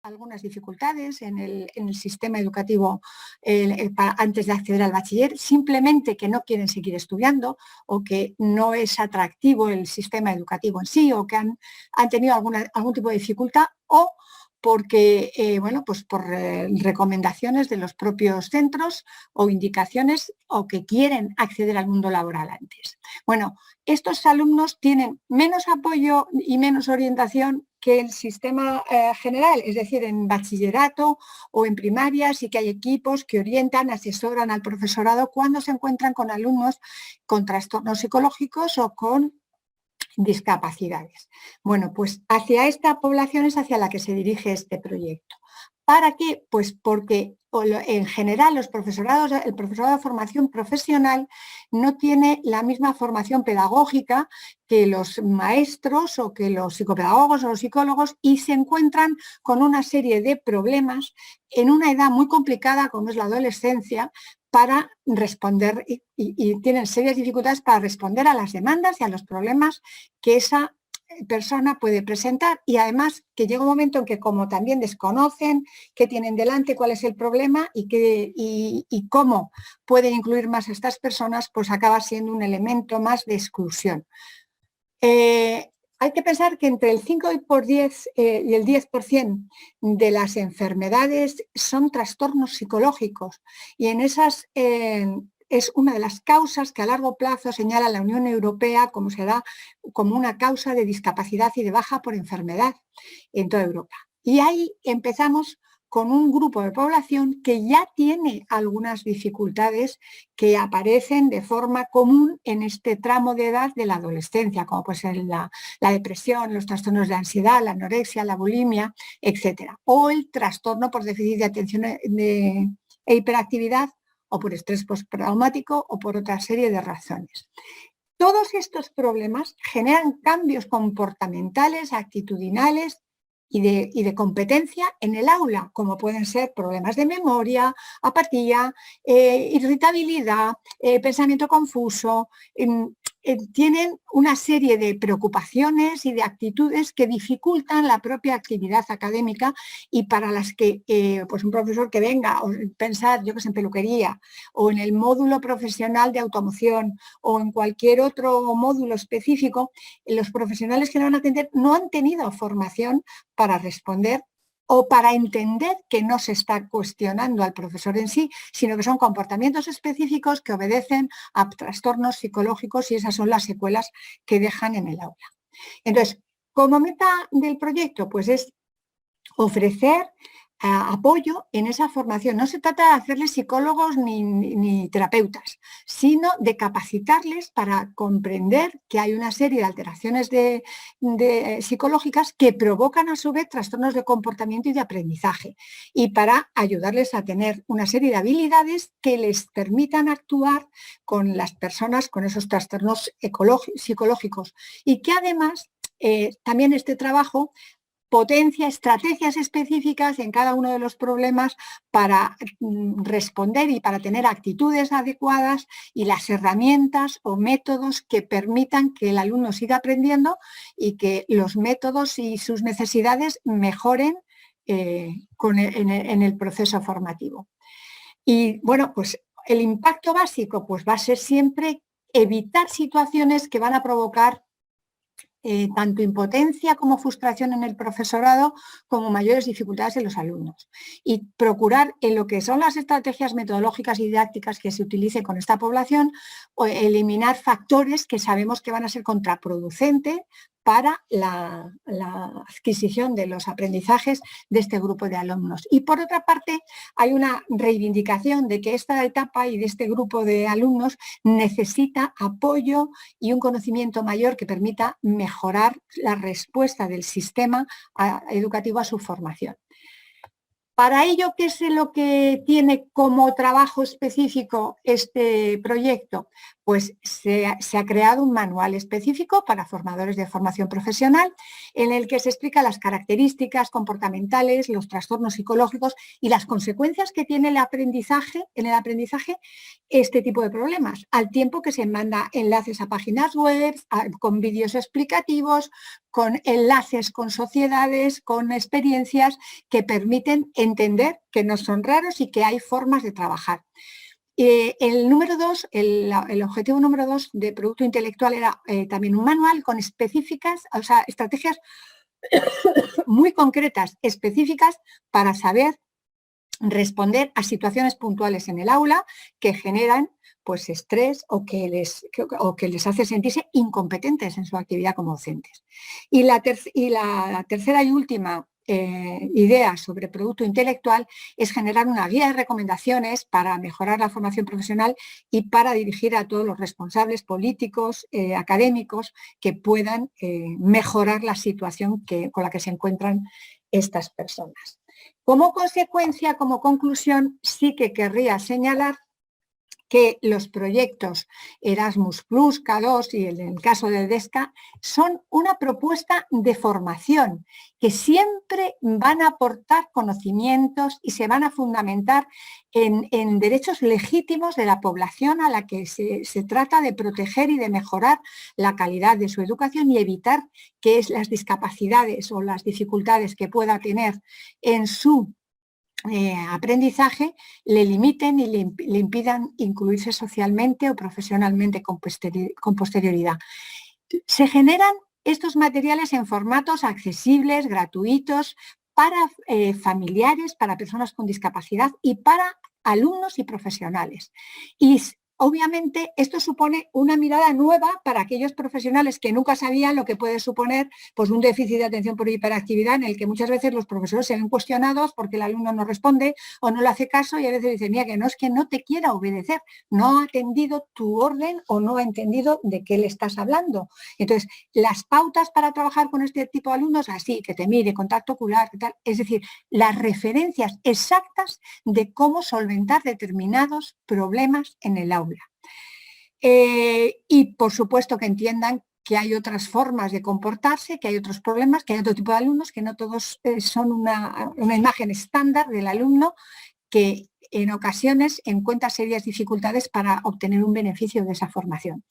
algunas dificultades en el sistema educativo antes de acceder al bachiller, simplemente que no quieren seguir estudiando o que no es atractivo el sistema educativo en sí o que han tenido algún tipo de dificultad o porque, bueno, pues por recomendaciones de los propios centros o indicaciones o que quieren acceder al mundo laboral antes. Bueno, estos alumnos tienen menos apoyo y menos orientación que el sistema general, es decir, en bachillerato o en primaria sí que hay equipos que orientan, asesoran al profesorado cuando se encuentran con alumnos con trastornos psicológicos o con discapacidades. Bueno, pues hacia esta población es hacia la que se dirige este proyecto. ¿Para qué? Pues porque en general el profesorado de formación profesional no tiene la misma formación pedagógica que los maestros o que los psicopedagogos o los psicólogos y se encuentran con una serie de problemas en una edad muy complicada como es la adolescencia para responder y tienen serias dificultades para responder a las demandas y a los problemas que esa persona puede presentar y además que llega un momento en que como también desconocen qué tienen delante, cuál es el problema y cómo pueden incluir más a estas personas, pues acaba siendo un elemento más de exclusión. Hay que pensar que entre el 5 y el 10% de las enfermedades son trastornos psicológicos y en esas es una de las causas que a largo plazo señala la Unión Europea como una causa de discapacidad y de baja por enfermedad en toda Europa. Y ahí empezamos con un grupo de población que ya tiene algunas dificultades que aparecen de forma común en este tramo de edad de la adolescencia, como puede ser la depresión, los trastornos de ansiedad, la anorexia, la bulimia, etc. O el trastorno por déficit de atención e hiperactividad o por estrés postraumático o por otra serie de razones. Todos estos problemas generan cambios comportamentales, actitudinales y de competencia en el aula, como pueden ser problemas de memoria, apatía, irritabilidad, pensamiento confuso. Tienen una serie de preocupaciones y de actitudes que dificultan la propia actividad académica y para las que pues un profesor que venga o pensar, yo que sé, en peluquería o en el módulo profesional de automoción o en cualquier otro módulo específico, los profesionales que lo van a atender no han tenido formación para responder o para entender que no se está cuestionando al profesor en sí, sino que son comportamientos específicos que obedecen a trastornos psicológicos y esas son las secuelas que dejan en el aula. Entonces, como meta del proyecto, pues es ofrecer apoyo en esa formación. No se trata de hacerles psicólogos ni terapeutas, sino de capacitarles para comprender que hay una serie de alteraciones psicológicas que provocan a su vez trastornos de comportamiento y de aprendizaje y para ayudarles a tener una serie de habilidades que les permitan actuar con las personas con esos trastornos psicológicos y que además también este trabajo potencia estrategias específicas en cada uno de los problemas para responder y para tener actitudes adecuadas y las herramientas o métodos que permitan que el alumno siga aprendiendo y que los métodos y sus necesidades mejoren en el proceso formativo. Y bueno, pues el impacto básico pues va a ser siempre evitar situaciones que van a provocar tanto impotencia como frustración en el profesorado, como mayores dificultades en los alumnos. Y procurar en lo que son las estrategias metodológicas y didácticas que se utilicen con esta población, eliminar factores que sabemos que van a ser contraproducentes para la adquisición de los aprendizajes de este grupo de alumnos. Y por otra parte, hay una reivindicación de que esta etapa y de este grupo de alumnos necesita apoyo y un conocimiento mayor que permita mejorar la respuesta del sistema educativo a su formación. Para ello, ¿qué es lo que tiene como trabajo específico este proyecto? pues se ha creado un manual específico para formadores de formación profesional en el que se explica las características comportamentales, los trastornos psicológicos y las consecuencias que tiene en el aprendizaje este tipo de problemas, al tiempo que se manda enlaces a páginas web, con vídeos explicativos, con enlaces con sociedades, con experiencias que permiten entender que no son raros y que hay formas de trabajar. El número 2, el objetivo número 2 de producto intelectual era también un manual con específicas, o sea, estrategias muy concretas, específicas para saber responder a situaciones puntuales en el aula que generan pues estrés o que les hace sentirse incompetentes en su actividad como docentes. Y la tercera y última idea sobre producto intelectual es generar una guía de recomendaciones para mejorar la formación profesional y para dirigir a todos los responsables políticos, académicos, que puedan mejorar la situación con la que se encuentran estas personas. Como consecuencia, como conclusión, sí que querría señalar que los proyectos Erasmus+, K2 y en el caso del DESCA son una propuesta de formación que siempre van a aportar conocimientos y se van a fundamentar en derechos legítimos de la población a la que se trata de proteger y de mejorar la calidad de su educación y evitar que las discapacidades o las dificultades que pueda tener en su aprendizaje le limiten y le impidan incluirse socialmente o profesionalmente con posterioridad. Se generan estos materiales en formatos accesibles, gratuitos, para familiares, para personas con discapacidad y para alumnos y profesionales. Y obviamente esto supone una mirada nueva para aquellos profesionales que nunca sabían lo que puede suponer pues, un déficit de atención por hiperactividad en el que muchas veces los profesores se ven cuestionados porque el alumno no responde o no le hace caso y a veces dicen, mira, que no te quiera obedecer, no ha atendido tu orden o no ha entendido de qué le estás hablando. Entonces, las pautas para trabajar con este tipo de alumnos, así, que te mire, contacto ocular, tal, es decir, las referencias exactas de cómo solventar determinados problemas en el aula. Y por supuesto que entiendan que hay otras formas de comportarse, que hay otros problemas, que hay otro tipo de alumnos, que no todos son una imagen estándar del alumno que en ocasiones encuentra serias dificultades para obtener un beneficio de esa formación.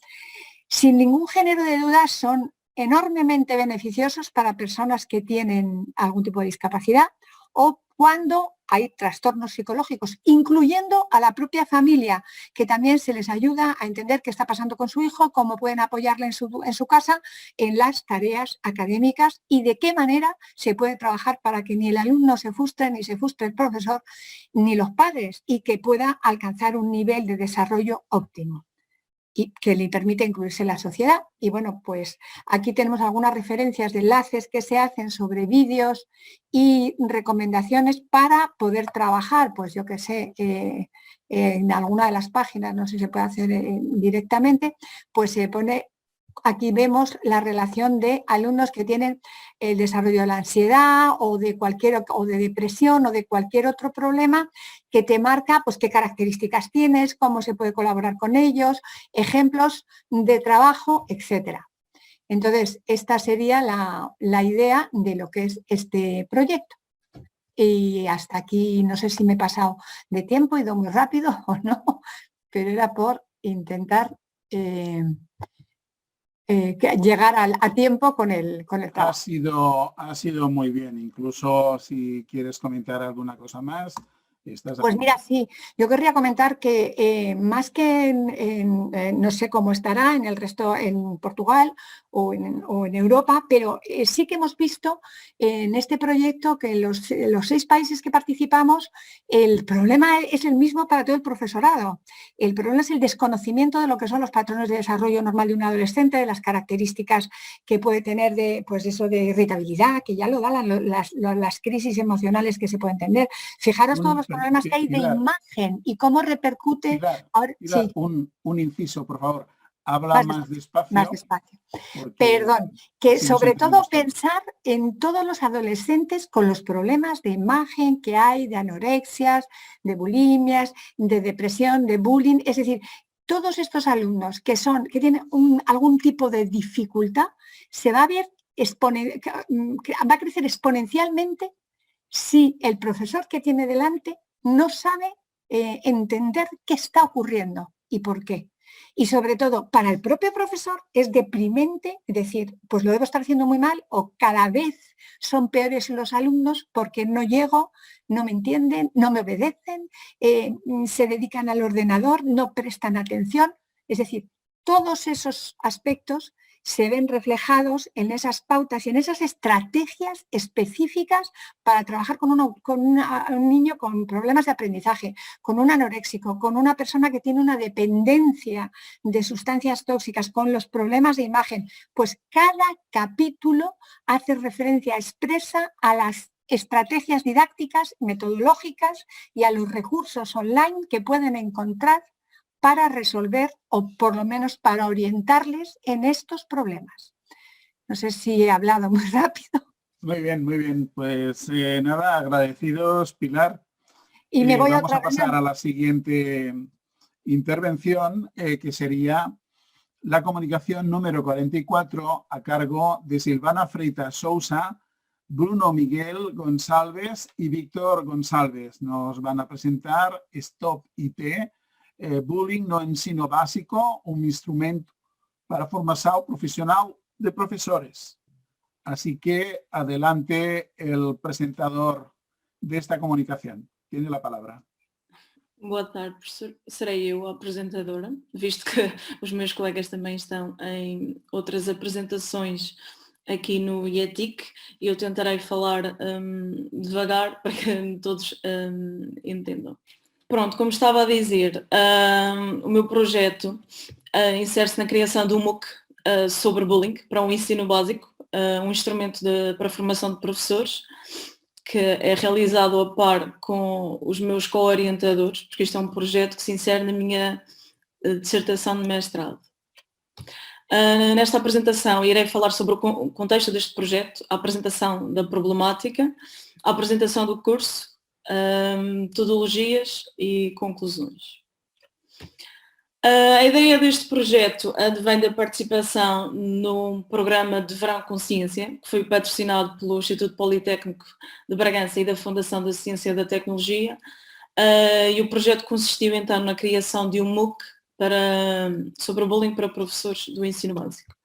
Sin ningún género de dudas son enormemente beneficiosos para personas que tienen algún tipo de discapacidad o cuando hay trastornos psicológicos, incluyendo a la propia familia, que también se les ayuda a entender qué está pasando con su hijo, cómo pueden apoyarle en su casa en las tareas académicas y de qué manera se puede trabajar para que ni el alumno se frustre, ni se frustre el profesor, ni los padres, y que pueda alcanzar un nivel de desarrollo óptimo y que le permite incluirse en la sociedad. Y bueno, pues aquí tenemos algunas referencias de enlaces que se hacen sobre vídeos y recomendaciones para poder trabajar, pues yo que sé, en alguna de las páginas, no sé si se puede hacer directamente, pues se pone, aquí vemos la relación de alumnos que tienen el desarrollo de la ansiedad o de depresión o de cualquier otro problema que te marca pues qué características tienes, cómo se puede colaborar con ellos, ejemplos de trabajo, etcétera. Entonces, esta sería la idea de lo que es este proyecto. Y hasta aquí, no sé si me he pasado de tiempo, he ido muy rápido o no, pero era por intentar llegar a tiempo con el trabajo. Ha sido muy bien. Incluso si quieres comentar alguna cosa más, estás Pues aquí. mira, sí, yo querría comentar que más que no sé cómo estará en el resto, en Portugal o en Europa, pero sí que hemos visto en este proyecto que los 6 países que participamos, el problema es el mismo para todo el profesorado. El problema es el desconocimiento de lo que son los patrones de desarrollo normal de un adolescente, de las características que puede tener de irritabilidad, que ya lo dan las crisis emocionales que se pueden tener. Fijaros todos los problemas que hay de imagen y cómo repercute. Pilar, Ahora, Pilar, sí, un inciso, por favor. Habla más despacio. Más despacio. Perdón, que sobre todo pensar en todos los adolescentes con los problemas de imagen que hay, de anorexias, de bulimias, de depresión, de bullying. Es decir, todos estos alumnos que tienen algún tipo de dificultad, se va a ver va a crecer exponencialmente si el profesor que tiene delante no sabe entender qué está ocurriendo y por qué. Y sobre todo, para el propio profesor es deprimente decir, pues lo debo estar haciendo muy mal o cada vez son peores los alumnos porque no llego, no me entienden, no me obedecen, se dedican al ordenador, no prestan atención. Es decir, todos esos aspectos se ven reflejados en esas pautas y en esas estrategias específicas para trabajar con un niño con problemas de aprendizaje, con un anoréxico, con una persona que tiene una dependencia de sustancias tóxicas, con los problemas de imagen. Pues cada capítulo hace referencia expresa a las estrategias didácticas, metodológicas y a los recursos online que pueden encontrar para resolver o por lo menos para orientarles en estos problemas. No sé si he hablado muy rápido. Muy bien, muy bien. Pues nada, agradecidos, Pilar. Y me voy vamos a pasar a la siguiente intervención, que sería la comunicación número 44 a cargo de Silvana Freitas Sousa, Bruno Miguel González y Víctor González. Nos van a presentar Stop IT, Bullying no ensino básico, un instrumento para formación profesional de profesores. Así que adelante el presentador de esta comunicación. Tiene la palabra. Boa tarde, professor. Serei eu a apresentadora, visto que os meus colegas também estão em outras apresentações aqui no IETIC e eu tentarei falar devagar para que todos entendam. Pronto, como estava a dizer, o meu projeto insere-se na criação de um MOOC sobre bullying para um ensino básico, um instrumento para a formação de professores, que é realizado a par com os meus co-orientadores, porque isto é um projeto que se insere na minha dissertação de mestrado. Nesta apresentação irei falar sobre o contexto deste projeto, a apresentação da problemática, a apresentação do curso, metodologias e conclusões. A ideia deste projeto advém da participação num programa de verão com ciência, que foi patrocinado pelo Instituto Politécnico de Bragança e da Fundação da Ciência e da Tecnologia, e o projeto consistiu então na criação de um MOOC sobre o bullying para professores do ensino básico.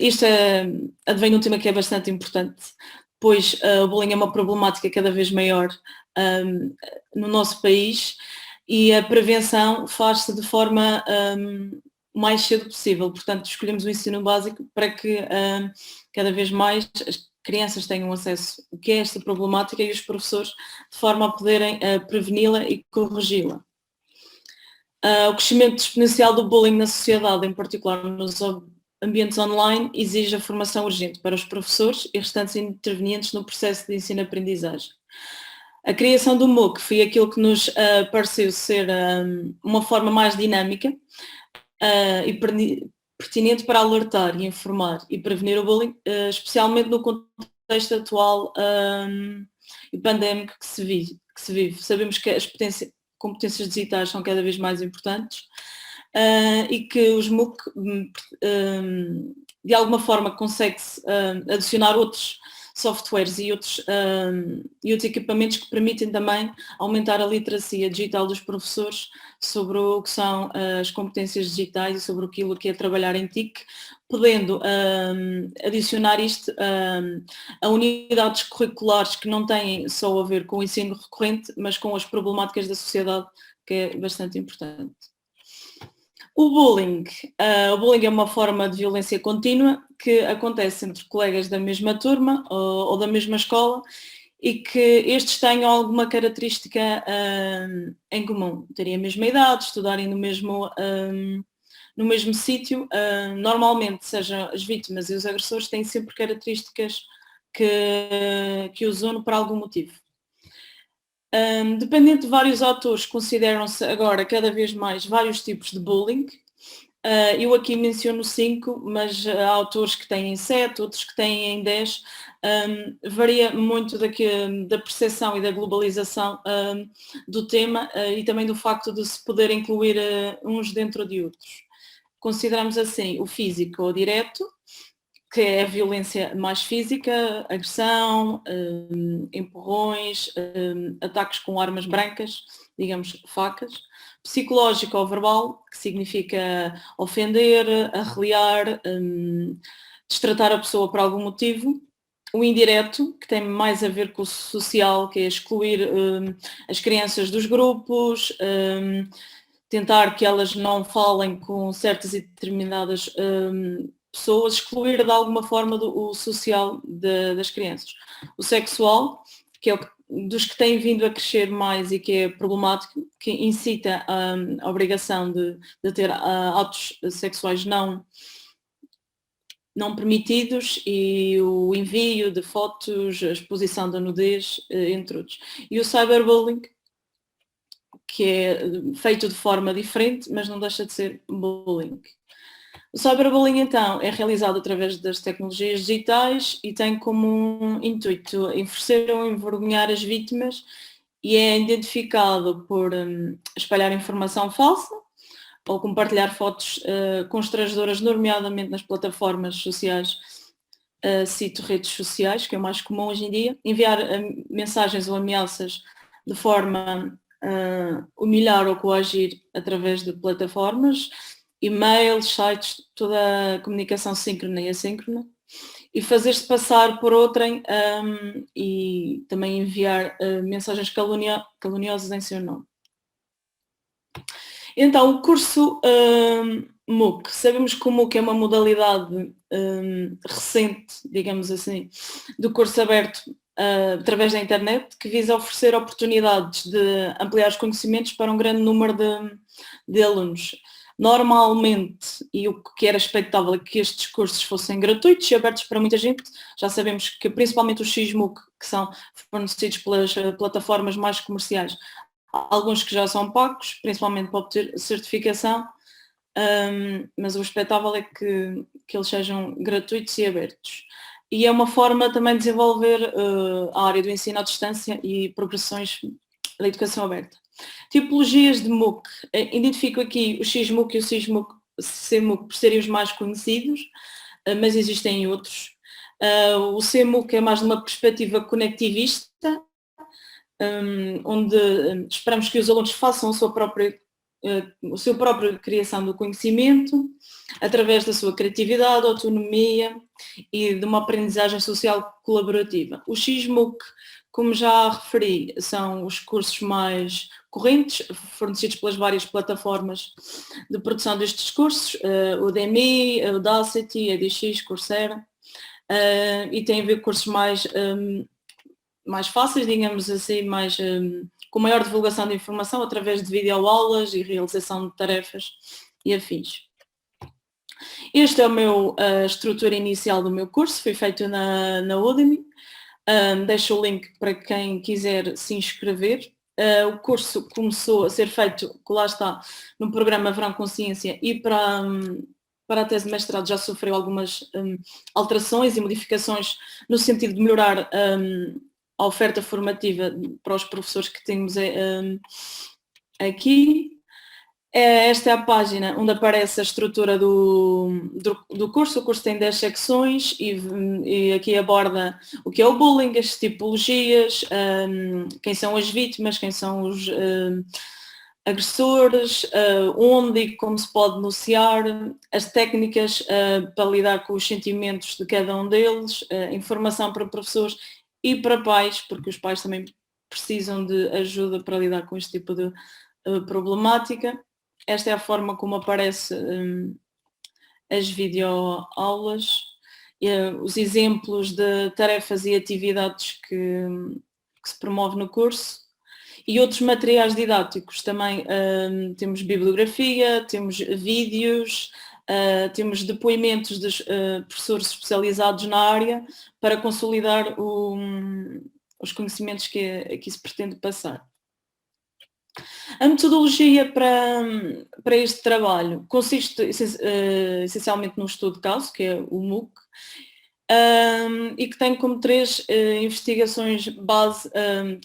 Isto advém de um tema que é bastante importante, pois o bullying é uma problemática cada vez maior no nosso país e a prevenção faz-se de forma o mais cedo possível. Portanto, escolhemos o ensino básico para que cada vez mais as crianças tenham acesso ao que é esta problemática e os professores de forma a poderem preveni-la e corrigi-la. O crescimento exponencial do bullying na sociedade, em particular nos ambientes online, exige a formação urgente para os professores e restantes intervenientes no processo de ensino-aprendizagem. A criação do MOOC foi aquilo que nos pareceu ser uma forma mais dinâmica e pertinente para alertar e informar e prevenir o bullying, especialmente no contexto atual e pandémico que se vive. Sabemos que as competências digitais são cada vez mais importantes e que os MOOC de alguma forma consegue-se adicionar outros softwares e outros equipamentos que permitem também aumentar a literacia digital dos professores sobre o que são as competências digitais e sobre aquilo que é trabalhar em TIC, podendo adicionar isto a unidades curriculares que não têm só a ver com o ensino recorrente, mas com as problemáticas da sociedade, que é bastante importante. O bullying é uma forma de violência contínua que acontece entre colegas da mesma turma ou da mesma escola e que estes tenham alguma característica em comum. Terem a mesma idade, estudarem no mesmo sítio. Normalmente, sejam as vítimas e os agressores, têm sempre características que os unem por algum motivo. Dependente de vários autores, consideram-se agora cada vez mais vários tipos de bullying. Eu aqui menciono 5, mas há autores que têm 7, outros que têm 10. Varia muito da percepção e da globalização do tema e também do facto de se poder incluir uns dentro de outros. Consideramos assim o físico ou direto, que é a violência mais física, agressão, empurrões, ataques com armas brancas, digamos facas. Psicológico ou verbal, que significa ofender, arreliar, destratar a pessoa por algum motivo. O indireto, que tem mais a ver com o social, que é excluir as crianças dos grupos, tentar que elas não falem com certas e determinadas pessoas, excluir de alguma forma o social das crianças. O sexual, que é dos que têm vindo a crescer mais e que é problemático, que incita a obrigação de ter atos sexuais não permitidos e o envio de fotos, a exposição da nudez, entre outros. E o cyberbullying, que é feito de forma diferente, mas não deixa de ser bullying. O cyberbullying, então, é realizado através das tecnologias digitais e tem como intuito enfurecer ou envergonhar as vítimas e é identificado por espalhar informação falsa ou compartilhar fotos constrangedoras, nomeadamente nas plataformas sociais, cito redes sociais, que é o mais comum hoje em dia, enviar mensagens ou ameaças de forma a humilhar ou coagir através de plataformas, e-mails, sites, toda a comunicação síncrona e assíncrona, e fazer-se passar por outrem e também enviar mensagens caluniosas em seu nome. Então, o curso MOOC, sabemos que o MOOC é uma modalidade recente, digamos assim, do curso aberto através da internet, que visa oferecer oportunidades de ampliar os conhecimentos para um grande número de alunos. Normalmente, e o que era expectável é que estes cursos fossem gratuitos e abertos para muita gente. Já sabemos que principalmente os XMOOC, que são fornecidos pelas plataformas mais comerciais, há alguns que já são pagos, principalmente para obter certificação, mas o expectável é que eles sejam gratuitos e abertos. E é uma forma também de desenvolver a área do ensino à distância e progressões da educação aberta. Tipologias de MOOC. Identifico aqui o XMOOC e o CMOOC por serem os mais conhecidos, mas existem outros. O CMOOC é mais de uma perspectiva conectivista, onde esperamos que os alunos façam a sua própria criação do conhecimento, através da sua criatividade, autonomia e de uma aprendizagem social colaborativa. O XMOOC, como já referi, são os cursos mais correntes, fornecidos pelas várias plataformas de produção destes cursos, o Udemy, a Udacity, a edX, Coursera, e tem a ver com cursos mais fáceis, digamos assim, com maior divulgação de informação através de videoaulas e realização de tarefas e afins. Esta é a estrutura inicial do meu curso, foi feito na Udemy. Deixo o link para quem quiser se inscrever. O curso começou a ser feito, lá está, no programa Verão Consciência, e para a tese de mestrado já sofreu algumas alterações e modificações no sentido de melhorar a oferta formativa para os professores que temos aqui. Esta é a página onde aparece a estrutura do curso. O curso tem 10 secções e aqui aborda o que é o bullying, as tipologias, quem são as vítimas, quem são os agressores, onde e como se pode denunciar, as técnicas para lidar com os sentimentos de cada um deles, informação para professores e para pais, porque os pais também precisam de ajuda para lidar com este tipo de problemática. Esta é a forma como aparecem as videoaulas, os exemplos de tarefas e atividades que se promove no curso e outros materiais didáticos. Também temos bibliografia, temos vídeos, temos depoimentos dos professores especializados na área para consolidar os conhecimentos que aqui se pretende passar. A metodologia para este trabalho consiste essencialmente num estudo de caso, que é o MOOC, e que tem como 3 investigações base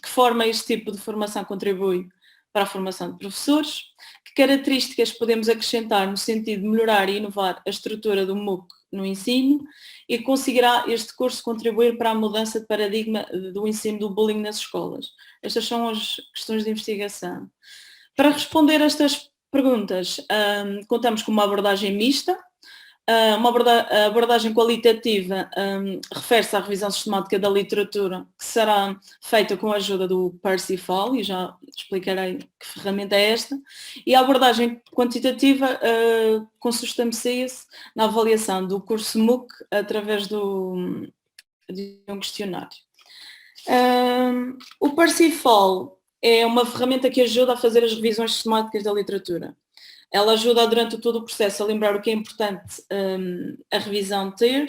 que forma este tipo de formação contribui para a formação de professores, que características podemos acrescentar no sentido de melhorar e inovar a estrutura do MOOC no ensino e conseguirá este curso contribuir para a mudança de paradigma do ensino do bullying nas escolas. Estas são as questões de investigação. Para responder a estas perguntas, contamos com uma abordagem mista. A abordagem qualitativa refere-se à revisão sistemática da literatura, que será feita com a ajuda do Parsifal, e já explicarei que ferramenta é esta, e a abordagem quantitativa consubstancia-se na avaliação do curso MOOC através de um questionário. O Parsifal é uma ferramenta que ajuda a fazer as revisões sistemáticas da literatura. Ela ajuda durante todo o processo a lembrar o que é importante a revisão ter,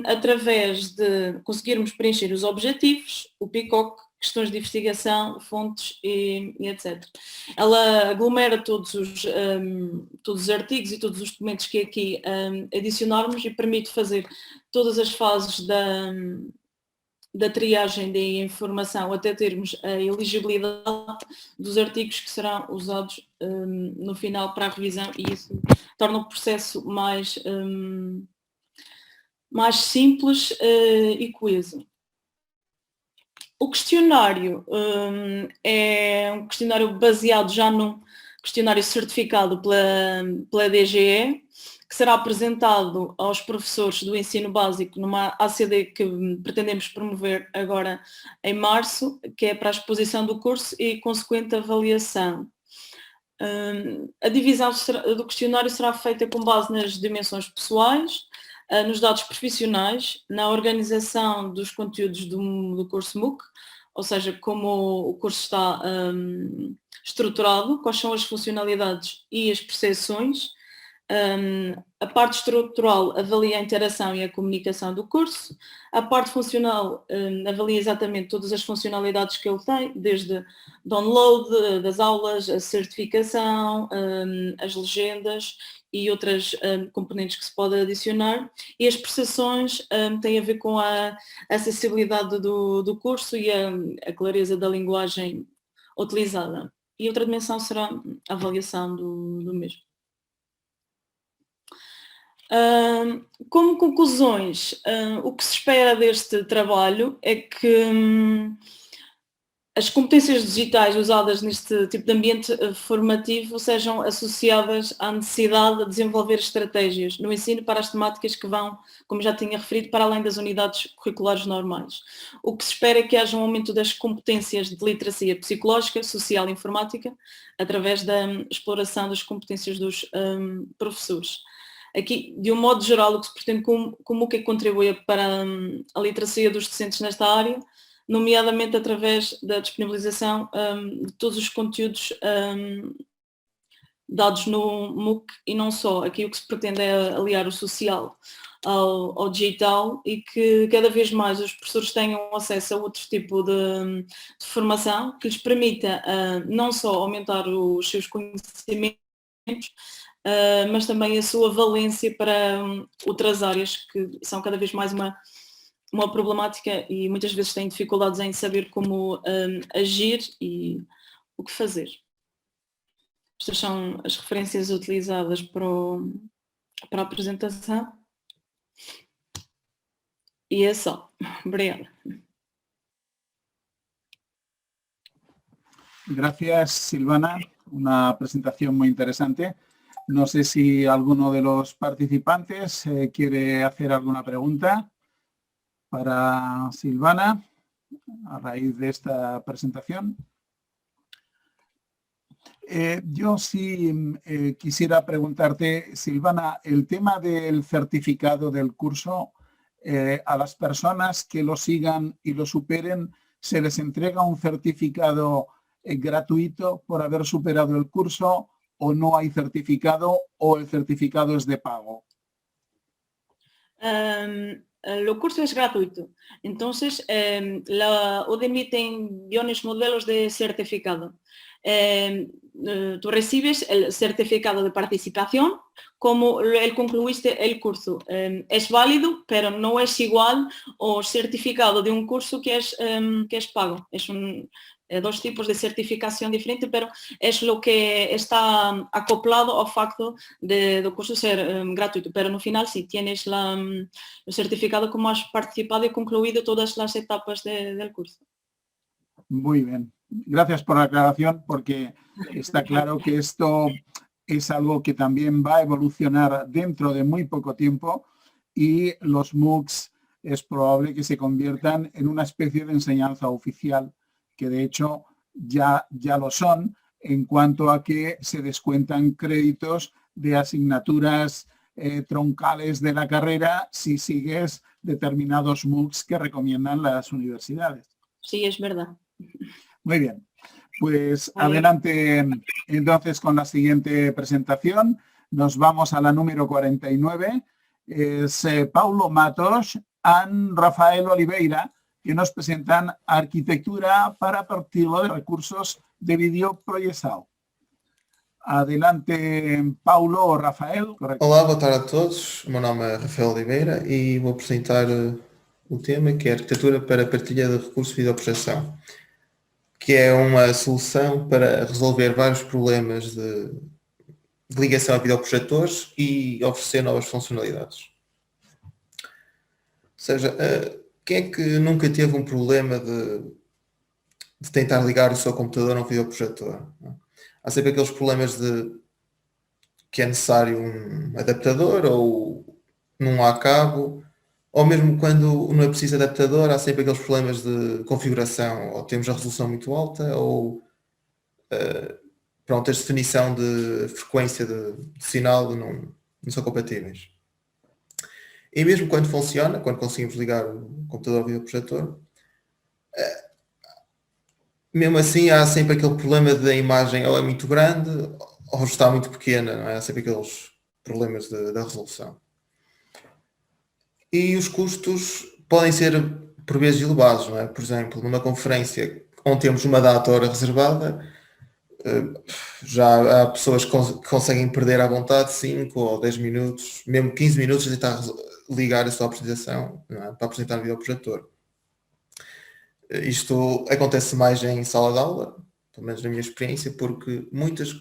através de conseguirmos preencher os objetivos, o PICOC, questões de investigação, fontes e etc. Ela aglomera todos os artigos e todos os documentos que aqui adicionarmos e permite fazer todas as fases da triagem da informação até termos a elegibilidade dos artigos que serão usados no final para a revisão, e isso torna o processo mais simples e coeso. O questionário é um questionário baseado já num questionário certificado pela DGE, que será apresentado aos professores do ensino básico numa ACD que pretendemos promover agora em março, que é para a exposição do curso e consequente avaliação. A divisão do questionário será feita com base nas dimensões pessoais, nos dados profissionais, na organização dos conteúdos do curso MOOC, ou seja, como o curso está estruturado, quais são as funcionalidades e as percepções. A parte estrutural avalia a interação e a comunicação do curso, a parte funcional avalia exatamente todas as funcionalidades que ele tem, desde download das aulas, a certificação, as legendas e outras componentes que se pode adicionar, e as percepções têm a ver com a acessibilidade do curso e a clareza da linguagem utilizada. E outra dimensão será a avaliação do mesmo. Como conclusões, o que se espera deste trabalho é que as competências digitais usadas neste tipo de ambiente formativo sejam associadas à necessidade de desenvolver estratégias no ensino para as temáticas que vão, como já tinha referido, para além das unidades curriculares normais. O que se espera é que haja um aumento das competências de literacia psicológica, social e informática, através da exploração das competências dos professores. Aqui, de um modo geral, o que se pretende como que contribui para a literacia dos docentes nesta área, nomeadamente através da disponibilização de todos os conteúdos dados no MOOC e não só. Aqui o que se pretende é aliar o social ao digital e que cada vez mais os professores tenham acesso a outro tipo de formação que lhes permita não só aumentar os seus conhecimentos, mas também a sua valência para outras áreas que são cada vez mais uma problemática e muitas vezes têm dificuldades em saber como agir e o que fazer. Estas são as referências utilizadas para a apresentação. E é só. Obrigada. Gracias, Silvana. Una presentación muy interesante. No sé si alguno de los participantes quiere hacer alguna pregunta para Silvana a raíz de esta presentación. Yo sí quisiera preguntarte, Silvana, el tema del certificado del curso, a las personas que lo sigan y lo superen, ¿se les entrega un certificado gratuito por haber superado el curso o no hay certificado o el certificado es de pago? El curso es gratuito, entonces la Udemy tiene millones modelos de certificado. tú recibes el certificado de participación como el concluiste el curso. Es válido, pero no es igual al certificado de un curso que es pago. Es dos tipos de certificación diferentes, pero es lo que está acoplado al facto de curso ser gratuito. Pero no final sí tienes el certificado como has participado y concluido todas las etapas del curso. Muy bien. Gracias por la aclaración, porque está claro que esto es algo que también va a evolucionar dentro de muy poco tiempo y los MOOCs es probable que se conviertan en una especie de enseñanza oficial, que de hecho ya lo son, en cuanto a que se descuentan créditos de asignaturas troncales de la carrera si sigues determinados MOOCs que recomiendan las universidades. Sí, es verdad. Muy bien, pues adelante entonces con la siguiente presentación. Nos vamos a la número 49. Es Paulo Matos y Rafael Oliveira, que nos presentan Arquitectura para partirlo de recursos de vídeo proyectado. Adelante, Paulo ou Rafael. Correto. Olá, boa tarde a todos. O meu nome é Rafael Oliveira e vou apresentar o tema que é Arquitetura para partilha de recursos de videoprojeção, que é uma solução para resolver vários problemas de ligação a videoprojetores e oferecer novas funcionalidades. Ou seja, quem é que nunca teve um problema de tentar ligar o seu computador a um videoprojetor? Há sempre aqueles problemas de que é necessário um adaptador ou não há cabo, ou mesmo quando não é preciso adaptador, há sempre aqueles problemas de configuração, ou temos a resolução muito alta, ou pronto, a definição de frequência de sinal não são compatíveis. E mesmo quando funciona, quando conseguimos ligar o computador ao videoprojetor, mesmo assim há sempre aquele problema da imagem ou é muito grande ou está muito pequena, não é? Há sempre aqueles problemas da resolução. E os custos podem ser por vezes elevados, não é? Por exemplo, numa conferência onde temos uma data hora reservada, já há pessoas que conseguem perder à vontade 5 ou 10 minutos, mesmo 15 minutos a tentar ligar a sua apresentação, não é? Para apresentar no videoprojetor. Isto acontece mais em sala de aula, pelo menos na minha experiência, porque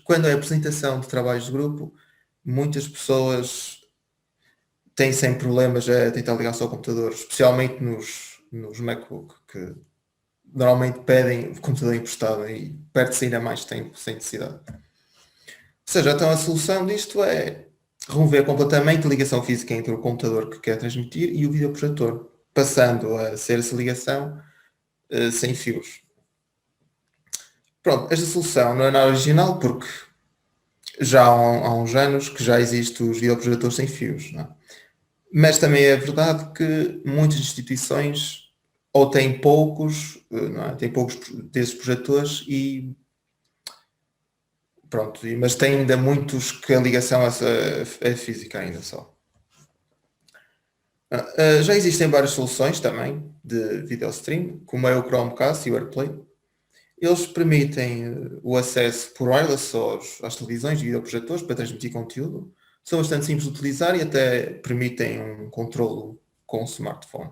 quando é apresentação de trabalhos de grupo, muitas pessoas têm sem problemas a tentar ligar o seu computador, especialmente nos MacBook, que normalmente pedem o computador emprestado e perde-se ainda mais tempo sem necessidade. Ou seja, então a solução disto é remover completamente a ligação física entre o computador que quer transmitir e o videoprojetor, passando a ser essa ligação sem fios. Pronto, esta solução não é nada original porque já há uns anos que já existem os videoprojetores sem fios, não é? Mas também é verdade que muitas instituições ou têm poucos, não é? Têm poucos desses projetores e pronto, mas tem ainda muitos que a ligação é física ainda só. Já existem várias soluções também de video stream, como é o Chromecast e o AirPlay. Eles permitem o acesso por wireless às televisões e videoprojetores para transmitir conteúdo. São bastante simples de utilizar e até permitem um controlo com o smartphone.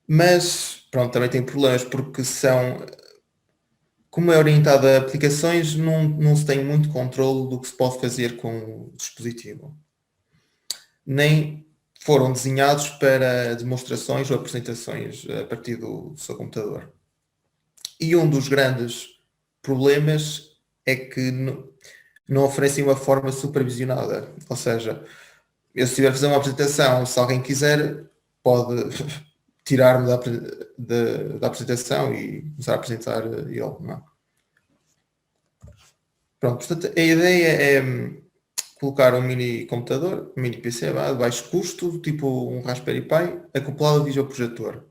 Mas, pronto, também tem problemas porque como é orientado a aplicações, não se tem muito controle do que se pode fazer com o dispositivo. Nem foram desenhados para demonstrações ou apresentações a partir do seu computador. E um dos grandes problemas é que não oferecem uma forma supervisionada. Ou seja, eu se estiver a fazer uma apresentação, se alguém quiser, pode tirar-me da apresentação e começar a apresentar ele. Não. Pronto, portanto, a ideia é colocar um mini computador, um mini PC de baixo custo, tipo um Raspberry Pi, acoplado ao videoprojetor,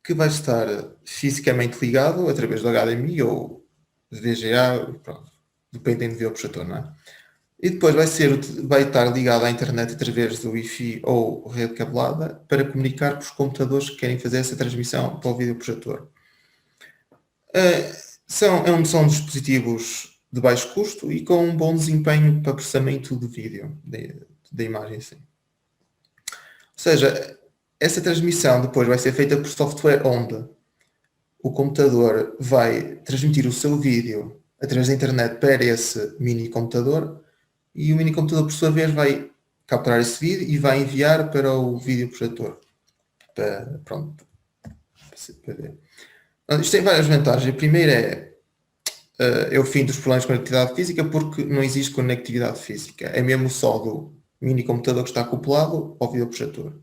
que vai estar fisicamente ligado através do HDMI ou VGA, pronto, dependendo do videoprojetor, não é? E depois vai estar ligado à internet através do Wi-Fi ou rede cabelada para comunicar com os computadores que querem fazer essa transmissão para o videoprojetor. são dispositivos de baixo custo e com um bom desempenho para processamento de vídeo, da imagem assim. Ou seja, essa transmissão depois vai ser feita por software onde o computador vai transmitir o seu vídeo através da internet para esse mini computador e o mini computador, por sua vez, vai capturar esse vídeo e vai enviar para o vídeo projetor. Pronto. Para ver. Isto tem várias vantagens. A primeira é o fim dos problemas de conectividade física, porque não existe conectividade física. É mesmo só do mini computador que está acoplado ao videoprojetor.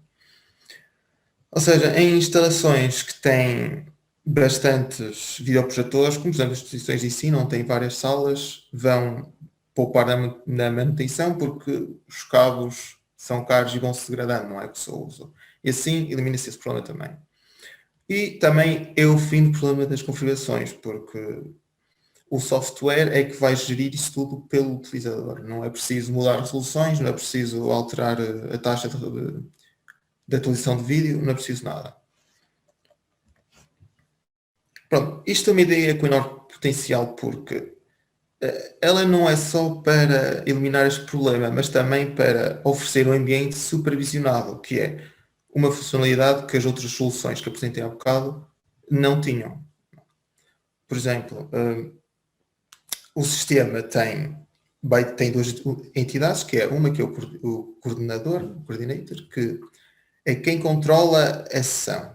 Ou seja, em instalações que têm bastantes videoprojetores, como por exemplo as instituições de ensino, onde têm várias salas, vão poupar na manutenção, porque os cabos são caros e vão se degradando, não é que só uso. E assim elimina-se esse problema também. E também é o fim do problema das configurações, porque o software é que vai gerir isso tudo pelo utilizador. Não é preciso mudar resoluções, não é preciso alterar a taxa de atualização de vídeo, não é preciso nada. Pronto, isto é uma ideia com enorme potencial, porque ela não é só para eliminar este problema, mas também para oferecer um ambiente supervisionado, que é uma funcionalidade que as outras soluções que apresentei há bocado não tinham. Por exemplo, o sistema tem duas entidades, que é uma que é o coordenador, o coordinator, que é quem controla a sessão.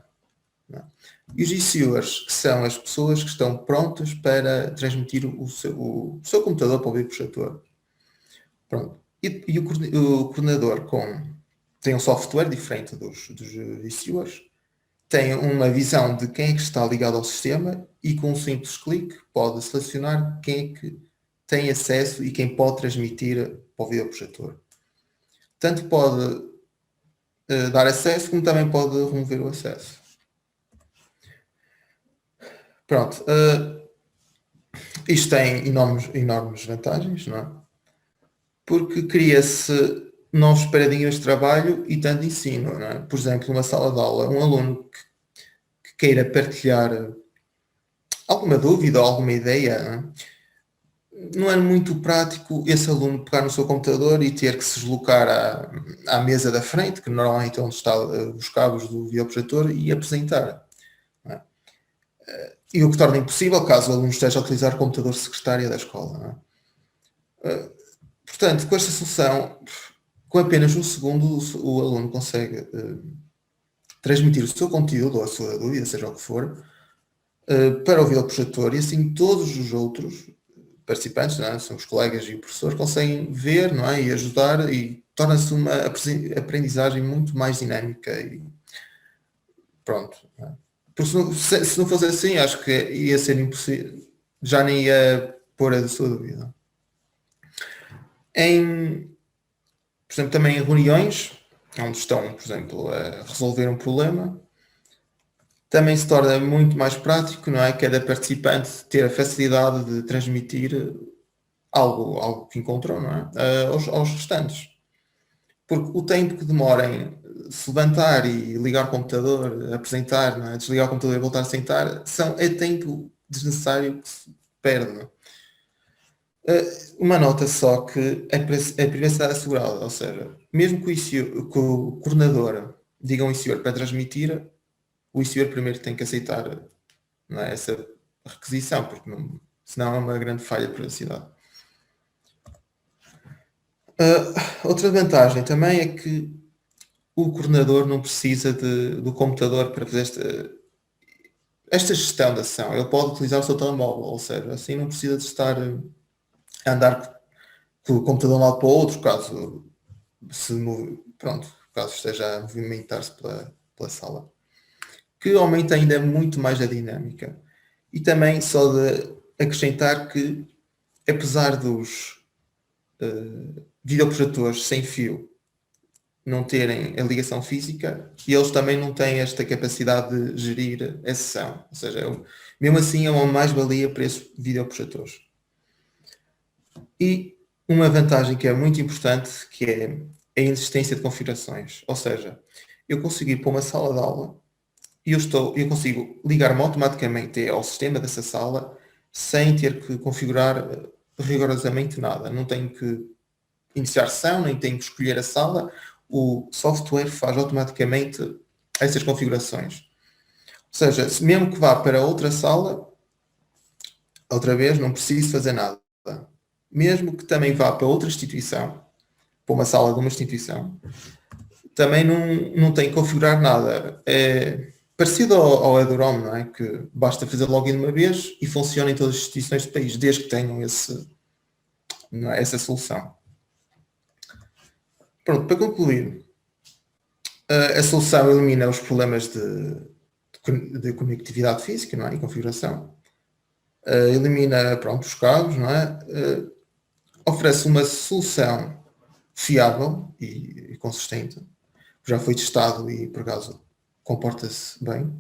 E os issuers, que são as pessoas que estão prontas para transmitir o seu computador para o videoprojetor. Pronto. E o coordenador tem um software diferente dos issuers, tem uma visão de quem é que está ligado ao sistema e com um simples clique pode selecionar quem é que tem acesso e quem pode transmitir para o videoprojetor. Tanto pode dar acesso como também pode remover o acesso. Pronto, isto tem enormes vantagens, não é? Porque cria-se novos paradigmas de trabalho e tanto de ensino, não é? Por exemplo, numa sala de aula, um aluno que queira partilhar alguma dúvida ou alguma ideia, não é muito prático esse aluno pegar no seu computador e ter que se deslocar à mesa da frente, que normalmente é onde estão os cabos do videoprojetor, e apresentar. E o que torna impossível caso o aluno esteja a utilizar o computador secretária da escola. Portanto, com esta solução, com apenas um segundo, o aluno consegue transmitir o seu conteúdo ou a sua dúvida, seja o que for, para o videoprojetor, e assim todos os outros participantes, são os colegas e o professor, conseguem ver, e ajudar, e torna-se uma aprendizagem muito mais dinâmica. E pronto. Porque se não fosse assim, acho que ia ser impossível, já nem ia pôr a sua dúvida. Por exemplo, também em reuniões, onde estão, por exemplo, a resolver um problema, também se torna muito mais prático, cada participante ter a facilidade de transmitir algo que encontrou, aos restantes. Porque o tempo que demora em se levantar e ligar o computador, apresentar, desligar o computador e voltar a sentar, é tempo desnecessário que se perde. Uma nota só que a privacidade assegurada, ou seja, mesmo que o coordenador diga um issuer para transmitir, o issuer primeiro tem que aceitar essa requisição, porque senão é uma grande falha de privacidade. Outra vantagem também é que o coordenador não precisa do computador para fazer esta gestão da sessão. Ele pode utilizar o seu telemóvel, ou seja, assim não precisa de estar a andar com o computador de um lado para o outro, caso esteja a movimentar-se pela sala. Que aumenta ainda muito mais a dinâmica. E também só de acrescentar que, apesar dos videoprojetores sem fio não terem a ligação física, e eles também não têm esta capacidade de gerir a sessão. Ou seja, mesmo assim é uma mais-valia para esses videoprojetores. E uma vantagem que é muito importante, que é a inexistência de configurações. Ou seja, eu consigo ir para uma sala de aula e eu consigo ligar-me automaticamente ao sistema dessa sala sem ter que configurar rigorosamente nada. Não tenho que iniciar sessão, nem tenho que escolher a sala. O software faz automaticamente essas configurações. Ou seja, mesmo que vá para outra sala, outra vez, não preciso fazer nada. Mesmo que também vá para outra instituição, para uma sala de uma instituição, também não tem que configurar nada. É parecido ao Edurom, não é? Que basta fazer login uma vez e funciona em todas as instituições do país, desde que tenham essa solução. Pronto, para concluir, a solução elimina os problemas de conectividade física, não é? E configuração. Elimina, pronto, os cabos, não é? Oferece uma solução fiável e consistente. Já foi testado e, por acaso, comporta-se bem.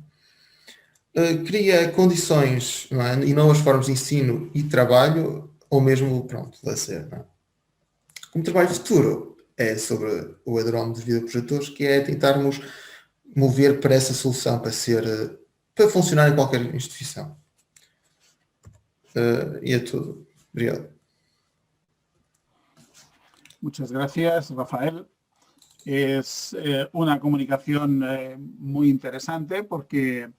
Cria condições, não é? E novas formas de ensino e trabalho, ou mesmo, pronto, lazer, não é? Como trabalho futuro, é sobre o Edurom dos videoprojetores, que é tentarmos mover para essa solução, para funcionar em qualquer instituição. Y es todo. Obrigado. Muchas gracias, Rafael. Es una comunicación muy interesante porque,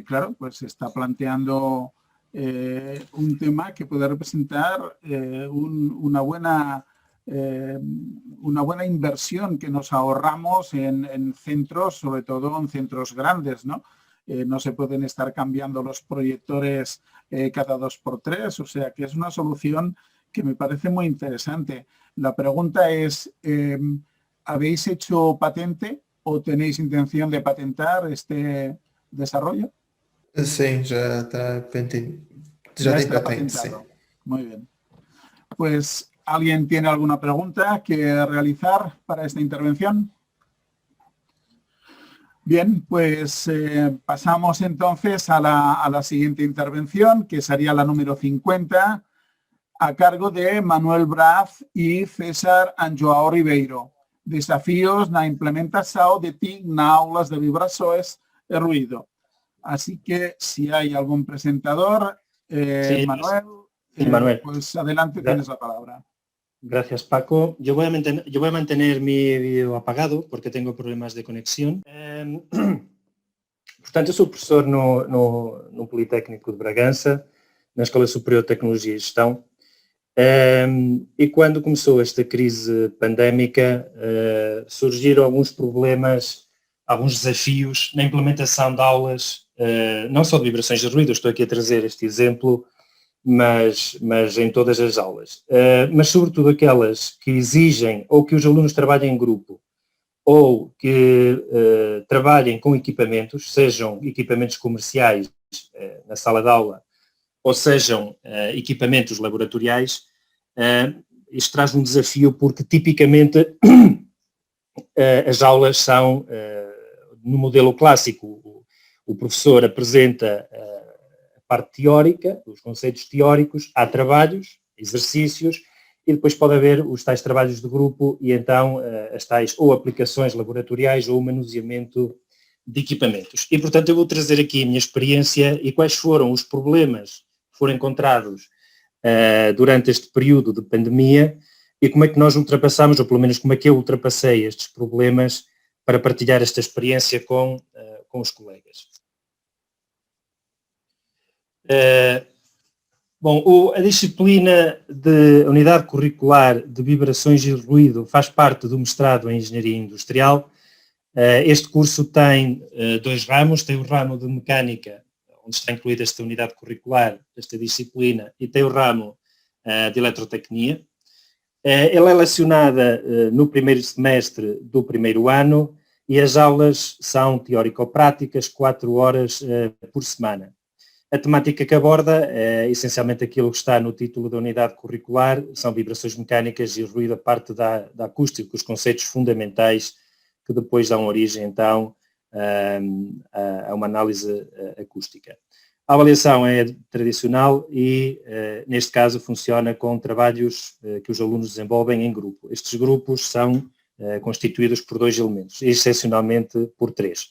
claro, pues se está planteando un tema que puede representar una buena inversión que nos ahorramos en centros, sobre todo en centros grandes, ¿no? No se pueden estar cambiando los proyectores cada 2x3, o sea que es una solución que me parece muy interesante. La pregunta es, ¿habéis hecho patente o tenéis intención de patentar este desarrollo? Sí, ya está patente. Ya está patente, patentado. sí. Muy bien. Pues, ¿alguien tiene alguna pregunta que realizar para esta intervención? Bien, pues pasamos entonces a la siguiente intervención, que sería la número 50, a cargo de Manuel Braz y César Anjoao Ribeiro. Desafíos na implementación de TIC na aulas de vibrações e ruido. Así que si hay algún presentador, Sí, Manuel, pues adelante, tienes la palabra. Gracias, Paco. Yo voy a mantener mi vídeo apagado porque tengo problemas de conexión. Portanto, eu sou professor no Politécnico de Bragança, na Escola Superior de Tecnologia e Gestão. E quando começou esta crise pandémica, surgiram alguns problemas, alguns desafios na implementação de aulas, não só de vibrações de ruído, estou aqui a trazer este exemplo, mas em todas as aulas. Mas sobretudo aquelas que exigem ou que os alunos trabalhem em grupo ou que trabalhem com equipamentos, sejam equipamentos comerciais na sala de aula ou sejam equipamentos laboratoriais. Isto traz um desafio porque tipicamente as aulas são no modelo clássico. O professor apresenta a parte teórica, os conceitos teóricos, há trabalhos, exercícios, e depois pode haver os tais trabalhos de grupo e então as tais ou aplicações laboratoriais ou o manuseamento de equipamentos. E, portanto, eu vou trazer aqui a minha experiência e quais foram os problemas que foram encontrados durante este período de pandemia e como é que nós ultrapassamos, ou pelo menos como é que eu ultrapassei estes problemas para partilhar esta experiência com os colegas. Bom, a disciplina de Unidade Curricular de Vibrações e Ruído faz parte do mestrado em Engenharia Industrial. Este curso tem dois ramos, tem o ramo de Mecânica, onde está incluída esta unidade curricular, esta disciplina, e tem o ramo de Eletrotecnia. Ela é lecionada no primeiro semestre do primeiro ano e as aulas são teórico-práticas, 4 horas por semana. A temática que aborda é essencialmente aquilo que está no título da unidade curricular, são vibrações mecânicas e ruído, a parte da acústica, os conceitos fundamentais que depois dão origem, então, a uma análise acústica. A avaliação é tradicional e, neste caso, funciona com trabalhos que os alunos desenvolvem em grupo. Estes grupos são constituídos por 2 elementos, excepcionalmente por 3.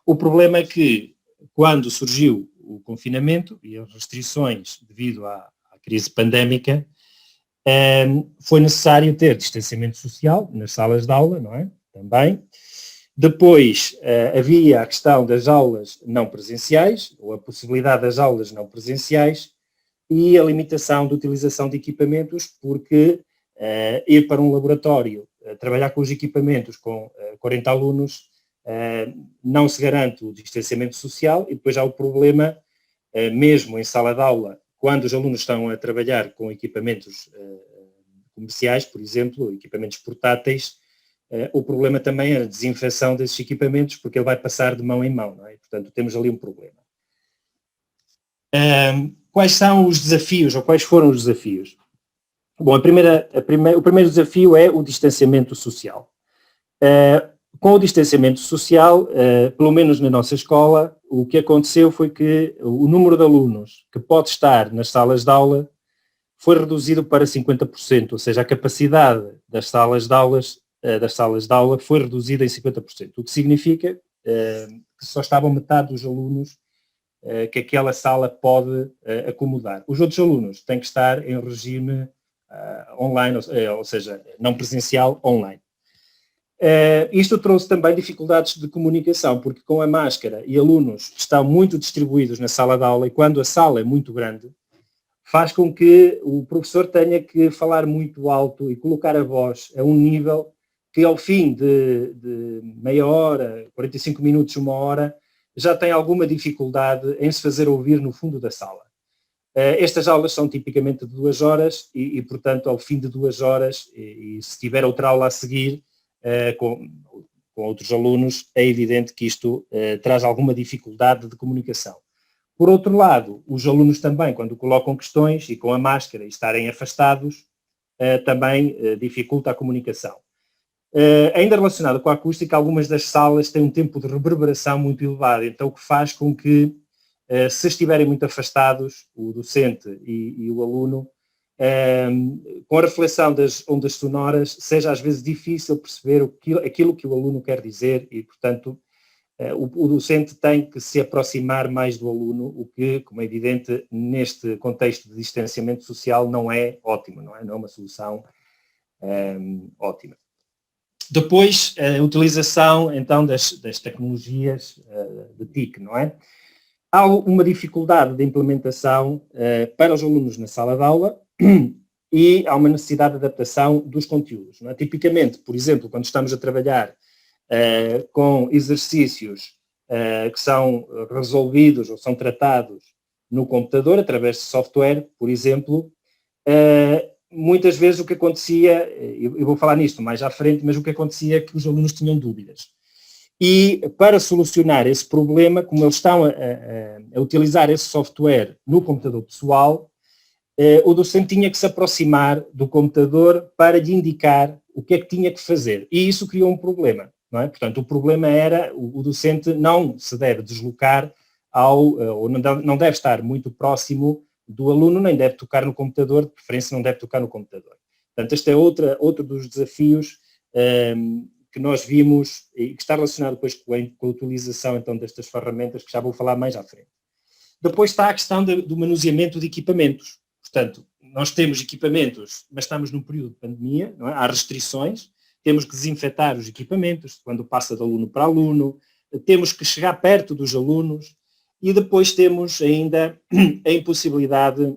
O problema é que, quando surgiu o confinamento e as restrições devido à crise pandémica, foi necessário ter distanciamento social nas salas de aula, não é? Também. Depois havia a questão das aulas não presenciais, ou a possibilidade das aulas não presenciais, e a limitação de utilização de equipamentos, porque ir para um laboratório, trabalhar com os equipamentos com 40 alunos, não se garante o distanciamento social, e depois há o problema, mesmo em sala de aula, quando os alunos estão a trabalhar com equipamentos comerciais, por exemplo, equipamentos portáteis, o problema também é a desinfecção desses equipamentos, porque ele vai passar de mão em mão, não é? Portanto, temos ali um problema. Quais são os desafios, ou quais foram os desafios? Bom, o primeiro desafio é o distanciamento social. Com o distanciamento social, pelo menos na nossa escola, o que aconteceu foi que o número de alunos que pode estar nas salas de aula foi reduzido para 50%, ou seja, a capacidade das salas de aula foi reduzida em 50%, o que significa que só estavam metade dos alunos que aquela sala pode acomodar. Os outros alunos têm que estar em regime online, ou seja, não presencial, online. Isto trouxe também dificuldades de comunicação, porque com a máscara e alunos estão muito distribuídos na sala de aula, e quando a sala é muito grande, faz com que o professor tenha que falar muito alto e colocar a voz a um nível que ao fim de meia hora, 45 minutos, uma hora, já tem alguma dificuldade em se fazer ouvir no fundo da sala. Estas aulas são tipicamente de 2 horas e, portanto, ao fim de 2 horas, e se tiver outra aula a seguir com outros alunos, é evidente que isto traz alguma dificuldade de comunicação. Por outro lado, os alunos também, quando colocam questões e com a máscara e estarem afastados, também dificulta a comunicação. Ainda relacionado com a acústica, algumas das salas têm um tempo de reverberação muito elevado, então o que faz com que, se estiverem muito afastados, o docente e o aluno, com a reflexão das ondas sonoras, seja às vezes difícil perceber aquilo que o aluno quer dizer e, portanto, o docente tem que se aproximar mais do aluno, o que, como é evidente, neste contexto de distanciamento social não é ótimo, não é uma solução ótima. Depois, a utilização, então, das tecnologias de TIC, não é? Há uma dificuldade de implementação para os alunos na sala de aula e há uma necessidade de adaptação dos conteúdos, não é? Tipicamente, por exemplo, quando estamos a trabalhar com exercícios que são resolvidos ou são tratados no computador, através de software, por exemplo, muitas vezes o que acontecia, eu vou falar nisto mais à frente, mas o que acontecia é que os alunos tinham dúvidas. E para solucionar esse problema, como eles estão a utilizar esse software no computador pessoal, o docente tinha que se aproximar do computador para lhe indicar o que é que tinha que fazer. E isso criou um problema, não é? Portanto, o problema era o docente não se deve deslocar ou não deve estar muito próximo do aluno, nem deve tocar no computador, de preferência não deve tocar no computador. Portanto, este é outro dos desafios que nós vimos e que está relacionado depois com a utilização então destas ferramentas, que já vou falar mais à frente. Depois está a questão do manuseamento de equipamentos. Portanto, nós temos equipamentos, mas estamos num período de pandemia, não é? Há restrições, temos que desinfetar os equipamentos quando passa de aluno para aluno, temos que chegar perto dos alunos e depois temos ainda a impossibilidade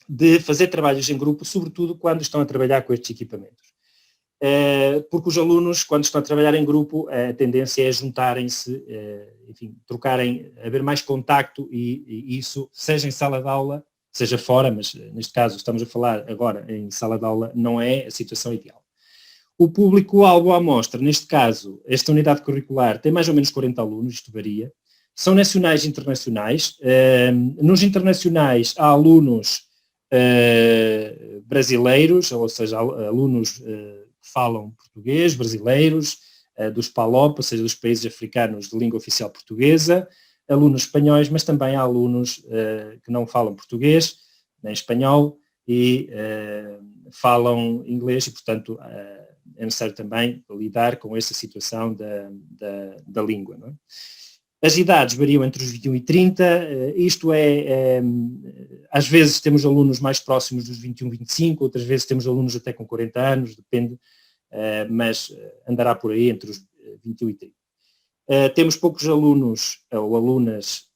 de fazer trabalhos em grupo, sobretudo quando estão a trabalhar com estes equipamentos. Porque os alunos, quando estão a trabalhar em grupo, a tendência é juntarem-se, enfim, trocarem, haver mais contacto e isso, seja em sala de aula, seja fora, mas neste caso estamos a falar agora em sala de aula, não é a situação ideal. O público-alvo à amostra, neste caso, esta unidade curricular tem mais ou menos 40 alunos, isto varia, são nacionais e internacionais. Nos internacionais há alunos brasileiros, ou seja, alunos que falam português, brasileiros, dos PALOP, ou seja, dos países africanos de língua oficial portuguesa, alunos espanhóis, mas também há alunos que não falam português, nem espanhol, e falam inglês e, portanto, é necessário também lidar com essa situação da língua, não é? As idades variam entre os 21 e 30, isto às vezes temos alunos mais próximos dos 21, 25, outras vezes temos alunos até com 40 anos, depende, mas andará por aí entre os 21 e 30. Temos poucos alunos ou alunas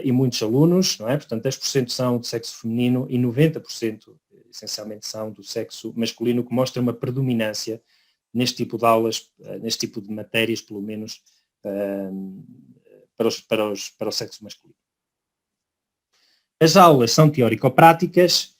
e muitos alunos, não é? Portanto, 10% são do sexo feminino e 90% essencialmente são do sexo masculino, que mostra uma predominância neste tipo de aulas, neste tipo de matérias, pelo menos, para o sexo masculino. As aulas são teórico-práticas.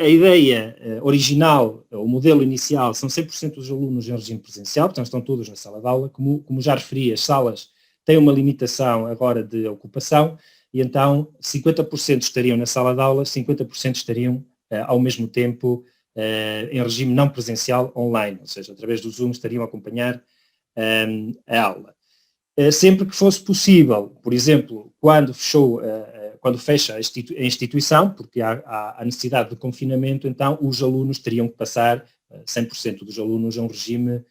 A ideia original, o modelo inicial, são 100% dos alunos em regime presencial, portanto estão todos na sala de aula. Como já referi, as salas têm uma limitação agora de ocupação e então 50% estariam na sala de aula, 50% estariam ao mesmo tempo em regime não presencial online, ou seja, através do Zoom estariam a acompanhar a aula. Sempre que fosse possível, por exemplo, quando fecha a instituição, porque há necessidade de confinamento, então os alunos teriam que passar, 100% dos alunos, a um regime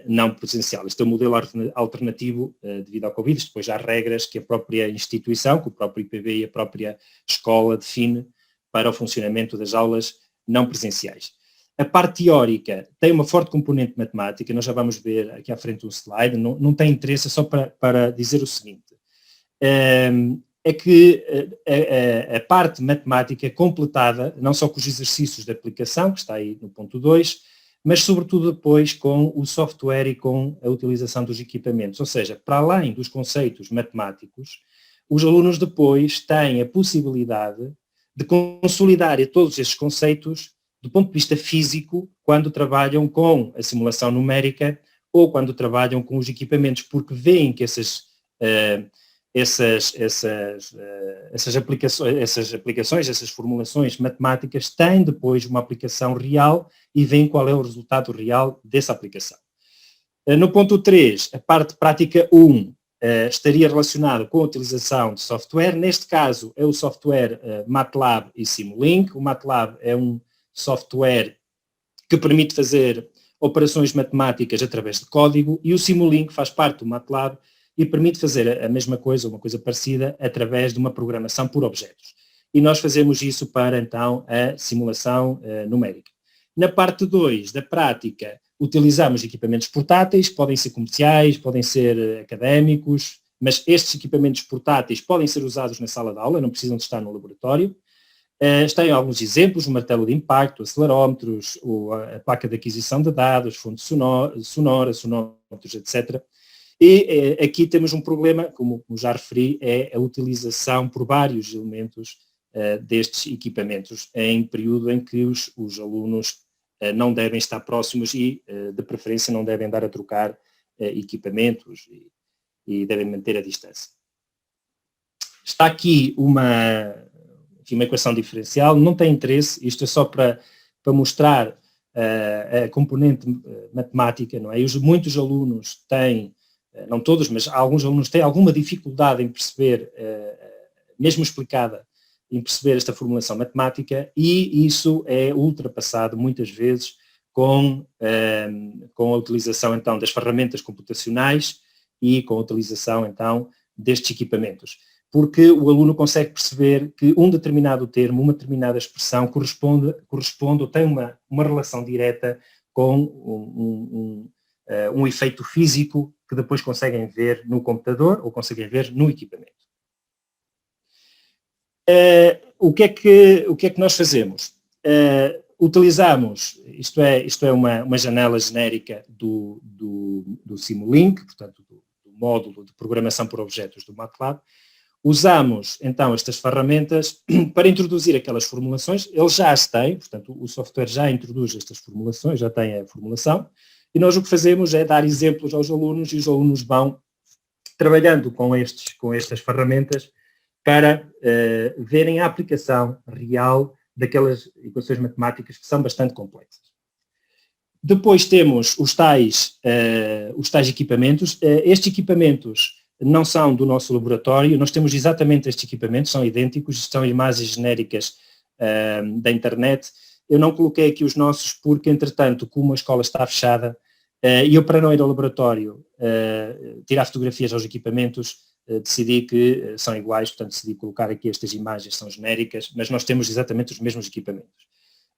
não presencial. Este é um modelo alternativo devido ao Covid. Depois há regras que a própria instituição, que o próprio IPB e a própria escola define para o funcionamento das aulas não presenciais. A parte teórica tem uma forte componente matemática, nós já vamos ver aqui à frente um slide, não tem interesse, só para dizer o seguinte, é que a parte matemática é completada, não só com os exercícios de aplicação, que está aí no ponto 2, mas sobretudo depois com o software e com a utilização dos equipamentos, ou seja, para além dos conceitos matemáticos, os alunos depois têm a possibilidade de consolidar todos esses conceitos do ponto de vista físico, quando trabalham com a simulação numérica ou quando trabalham com os equipamentos, porque veem que essas aplicações, essas formulações matemáticas têm depois uma aplicação real e veem qual é o resultado real dessa aplicação. No ponto 3, a parte prática 1 estaria relacionada com a utilização de software. Neste caso é o software MATLAB e Simulink. O MATLAB é um software que permite fazer operações matemáticas através de código e o Simulink faz parte do MATLAB e permite fazer a mesma coisa, uma coisa parecida, através de uma programação por objetos. E nós fazemos isso para, então, a simulação numérica. Na parte 2 da prática, utilizamos equipamentos portáteis, podem ser comerciais, podem ser académicos, mas estes equipamentos portáteis podem ser usados na sala de aula, não precisam de estar no laboratório. Têm alguns exemplos, o martelo de impacto, acelerómetros, a placa de aquisição de dados, fontes sonoras, sonómetros, etc. E aqui temos um problema, como já referi, é a utilização por vários elementos destes equipamentos em período em que os alunos não devem estar próximos e, de preferência, não devem dar a trocar equipamentos e devem manter a distância. Está aqui uma equação diferencial, não tem interesse, isto é só para mostrar a componente matemática, não é? E muitos alunos têm, não todos, mas alguns alunos têm alguma dificuldade em perceber, mesmo explicada, em perceber esta formulação matemática, e isso é ultrapassado muitas vezes com a utilização então das ferramentas computacionais e com a utilização então destes equipamentos. Porque o aluno consegue perceber que um determinado termo, uma determinada expressão corresponde ou tem uma relação direta com um efeito físico que depois conseguem ver no computador ou conseguem ver no equipamento. O que é que nós fazemos? Utilizamos, isto é uma janela genérica do Simulink, portanto do módulo de programação por objetos do MATLAB. Usamos, então, estas ferramentas para introduzir aquelas formulações. Eles já as têm, portanto, o software já introduz estas formulações, já tem a formulação, e nós o que fazemos é dar exemplos aos alunos e os alunos vão trabalhando com estas ferramentas para verem a aplicação real daquelas equações matemáticas que são bastante complexas. Depois temos os tais equipamentos. Estes equipamentos não são do nosso laboratório, nós temos exatamente estes equipamentos, são idênticos, são imagens genéricas da internet. Eu não coloquei aqui os nossos porque, entretanto, como a escola está fechada, E eu, para não ir ao laboratório tirar fotografias aos equipamentos, decidi que são iguais, portanto decidi colocar aqui estas imagens, são genéricas, mas nós temos exatamente os mesmos equipamentos.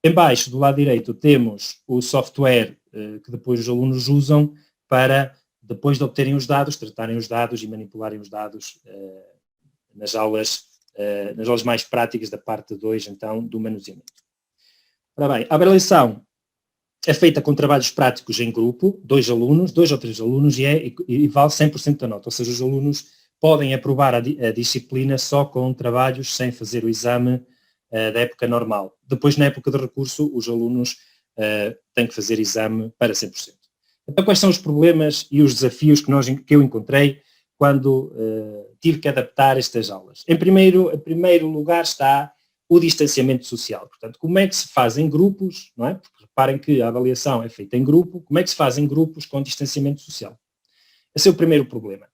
Em baixo, do lado direito, temos o software que depois os alunos usam para, depois de obterem os dados, tratarem os dados e manipularem os dados nas aulas mais práticas da parte 2, então, do manuseamento. Ora bem, a avaliação é feita com trabalhos práticos em grupo, 2 ou 3 alunos, e vale 100% da nota, ou seja, os alunos podem aprovar a disciplina só com trabalhos, sem fazer o exame da época normal. Depois, na época de recurso, os alunos têm que fazer exame para 100%. Então, quais são os problemas e os desafios que eu encontrei quando tive que adaptar estas aulas? Em primeiro lugar está o distanciamento social. Portanto, como é que se faz em grupos, não é? Porque reparem que a avaliação é feita em grupo, como é que se faz em grupos com distanciamento social? Esse é o primeiro problema.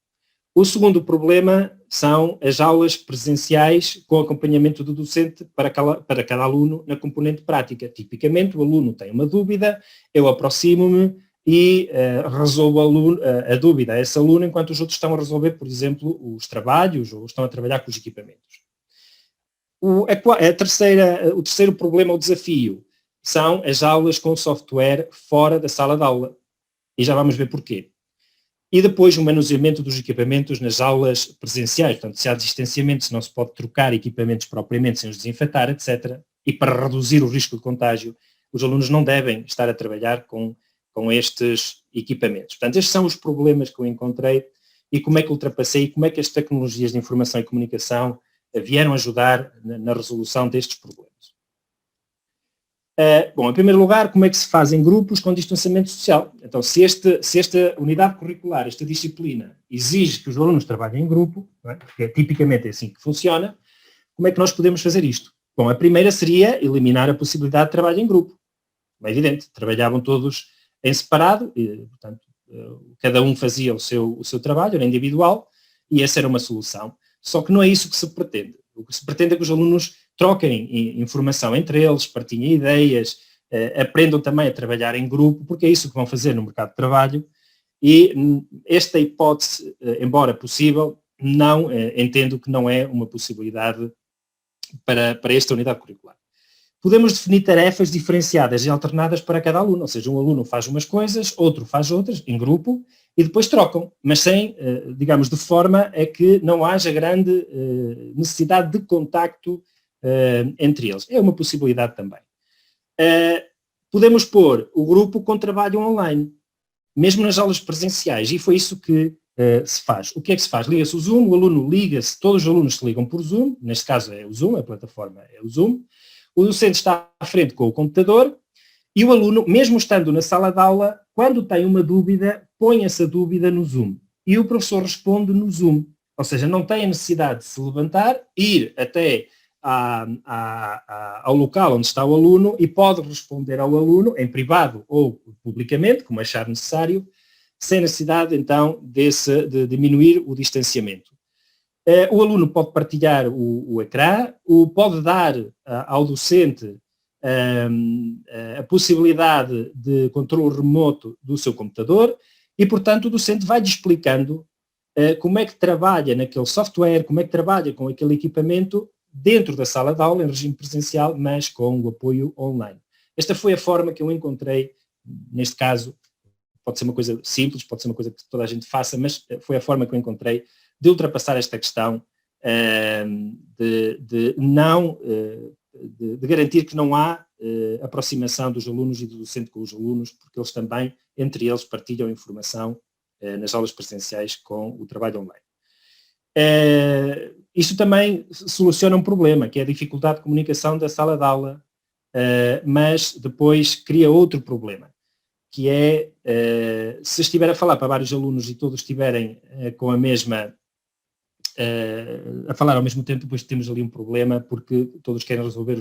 O segundo problema são as aulas presenciais com acompanhamento do docente para cada aluno na componente prática. Tipicamente, o aluno tem uma dúvida, eu aproximo-me e resolvo a dúvida a esse aluno, enquanto os outros estão a resolver, por exemplo, os trabalhos ou estão a trabalhar com os equipamentos. O terceiro problema ou desafio são as aulas com software fora da sala de aula. E já vamos ver porquê. E depois o manuseamento dos equipamentos nas aulas presenciais. Portanto, se há distanciamento, se não se pode trocar equipamentos propriamente sem os desinfetar, etc. E para reduzir o risco de contágio, os alunos não devem estar a trabalhar com estes equipamentos. Portanto, estes são os problemas que eu encontrei e como é que ultrapassei e como é que as tecnologias de informação e comunicação vieram ajudar na resolução destes problemas. Bom, em primeiro lugar, como é que se fazem grupos com distanciamento social? Então, se esta unidade curricular, esta disciplina, exige que os alunos trabalhem em grupo, não é? Porque tipicamente é assim que funciona, como é que nós podemos fazer isto? Bom, a primeira seria eliminar a possibilidade de trabalho em grupo. É evidente, trabalhavam todos em separado, e, portanto, cada um fazia o seu trabalho, era individual, e essa era uma solução. Só que não é isso que se pretende. O que se pretende é que os alunos troquem informação entre eles, partilhem ideias, aprendam também a trabalhar em grupo, porque é isso que vão fazer no mercado de trabalho, e esta hipótese, embora possível, não entendo que não é uma possibilidade para esta unidade curricular. Podemos definir tarefas diferenciadas e alternadas para cada aluno, ou seja, um aluno faz umas coisas, outro faz outras, em grupo, e depois trocam, mas sem, digamos, de forma a que não haja grande necessidade de contacto entre eles. É uma possibilidade também. Podemos pôr o grupo com trabalho online, mesmo nas aulas presenciais, e foi isso que se faz. O que é que se faz? Liga-se o Zoom, o aluno liga-se, todos os alunos se ligam por Zoom, neste caso é o Zoom, a plataforma é o Zoom, o docente está à frente com o computador e o aluno, mesmo estando na sala de aula, quando tem uma dúvida, põe essa dúvida no Zoom e o professor responde no Zoom. Ou seja, não tem a necessidade de se levantar, ir até ao local onde está o aluno e pode responder ao aluno em privado ou publicamente, como achar necessário, sem necessidade então de diminuir o distanciamento. O aluno pode partilhar o ecrã, pode dar ao docente a possibilidade de controle remoto do seu computador e, portanto, o docente vai-lhe explicando como é que trabalha naquele software, como é que trabalha com aquele equipamento dentro da sala de aula, em regime presencial, mas com o apoio online. Esta foi a forma que eu encontrei, neste caso, pode ser uma coisa simples, pode ser uma coisa que toda a gente faça, mas foi a forma que eu encontrei de ultrapassar esta questão de garantir que não há aproximação dos alunos e do docente com os alunos, porque eles também, entre eles, partilham informação nas aulas presenciais com o trabalho online. Isto também soluciona um problema, que é a dificuldade de comunicação da sala de aula, mas depois cria outro problema, que é, se estiver a falar para vários alunos e todos estiverem com a mesma, a falar ao mesmo tempo, depois temos ali um problema, porque todos querem resolver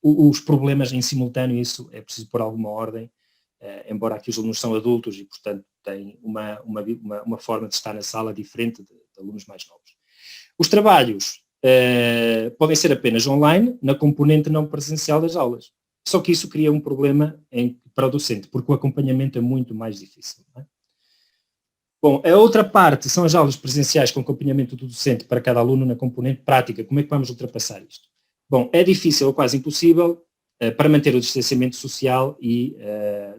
os problemas em simultâneo, e isso é preciso pôr alguma ordem, embora aqui os alunos são adultos e, portanto, têm uma forma de estar na sala diferente de alunos mais novos. Os trabalhos podem ser apenas online, na componente não presencial das aulas. Só que isso cria um problema para o docente, porque o acompanhamento é muito mais difícil. Não é? Bom, a outra parte são as aulas presenciais com acompanhamento do docente para cada aluno na componente prática. Como é que vamos ultrapassar isto? Bom, é difícil ou quase impossível para manter o distanciamento social de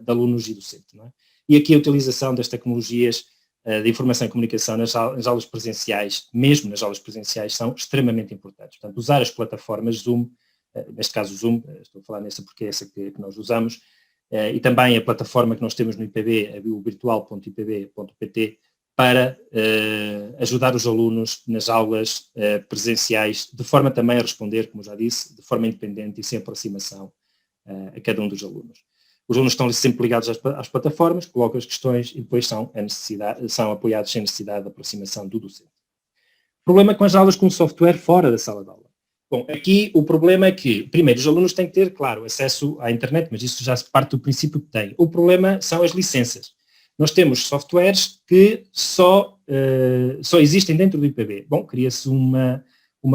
alunos e docente. Não é? E aqui a utilização das tecnologias de informação e comunicação nas aulas presenciais, mesmo nas aulas presenciais, são extremamente importantes. Portanto, usar as plataformas Zoom, neste caso Zoom, estou a falar nessa porque é essa que nós usamos, e também a plataforma que nós temos no IPB, o virtual.ipb.pt, para ajudar os alunos nas aulas presenciais, de forma também a responder, como já disse, de forma independente e sem aproximação a cada um dos alunos. Os alunos estão sempre ligados às plataformas, colocam as questões e depois são apoiados sem necessidade de aproximação do docente. Problema com as aulas com software fora da sala de aula. Bom, aqui o problema é que, primeiro, os alunos têm que ter, claro, acesso à internet, mas isso já parte do princípio que têm. O problema são as licenças. Nós temos softwares que só existem dentro do IPB. Bom, cria-se uma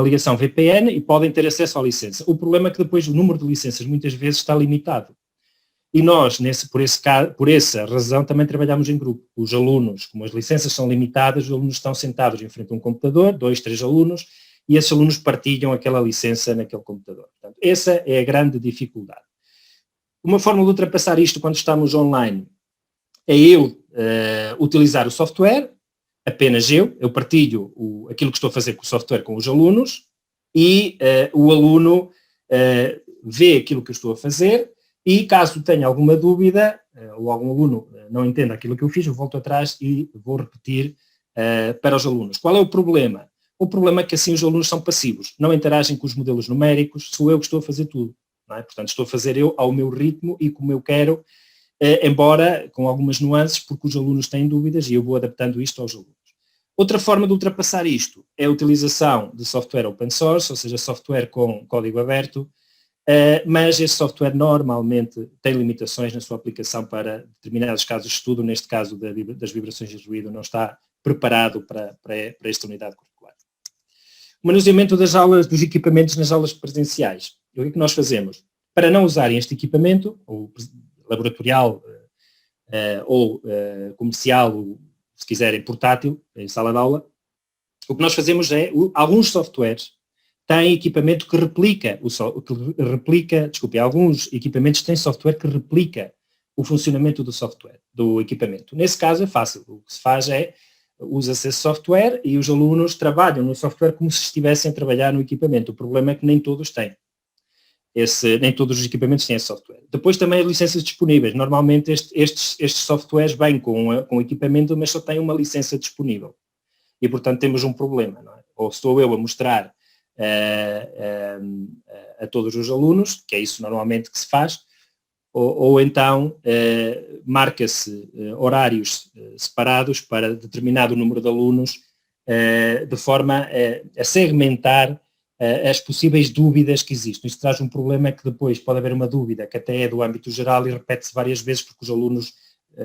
ligação VPN e podem ter acesso à licença. O problema é que depois o número de licenças muitas vezes está limitado. E nós, por essa razão, também trabalhamos em grupo. Os alunos, como as licenças são limitadas, os alunos estão sentados em frente a um computador, 2, 3 alunos, e esses alunos partilham aquela licença naquele computador. Portanto, essa é a grande dificuldade. Uma forma de ultrapassar isto quando estamos online é eu utilizar o software, apenas eu partilho aquilo que estou a fazer com o software com os alunos e o aluno vê aquilo que eu estou a fazer e caso tenha alguma dúvida ou algum aluno não entenda aquilo que eu fiz, eu volto atrás e vou repetir para os alunos. Qual é o problema? O problema é que assim os alunos são passivos, não interagem com os modelos numéricos, sou eu que estou a fazer tudo. Não é? Portanto, estou a fazer eu ao meu ritmo e como eu quero, embora com algumas nuances, porque os alunos têm dúvidas e eu vou adaptando isto aos alunos. Outra forma de ultrapassar isto é a utilização de software open source, ou seja, software com código aberto, mas esse software normalmente tem limitações na sua aplicação para determinados casos de estudo, neste caso das vibrações de ruído, não está preparado para esta unidade curricular. O manuseamento dos equipamentos nas aulas presenciais. O que é que nós fazemos? Para não usarem este equipamento, ou laboratorial ou comercial, ou, se quiserem, portátil, em sala de aula, o que nós fazemos é, alguns softwares têm equipamento que replica, alguns equipamentos têm software que replica o funcionamento do equipamento. Nesse caso é fácil, o que se faz é, usa-se esse software e os alunos trabalham no software como se estivessem a trabalhar no equipamento. O problema é que nem todos têm. Nem todos os equipamentos têm esse software. Depois também as licenças disponíveis. Normalmente estes softwares vêm com o equipamento, mas só têm uma licença disponível. E, portanto, temos um problema. Não é? Ou estou eu a mostrar a todos os alunos, que é isso normalmente que se faz, ou então marca-se horários separados para determinado número de alunos, de forma a segmentar as possíveis dúvidas que existem. Isto traz um problema que depois pode haver uma dúvida que até é do âmbito geral e repete-se várias vezes porque os alunos,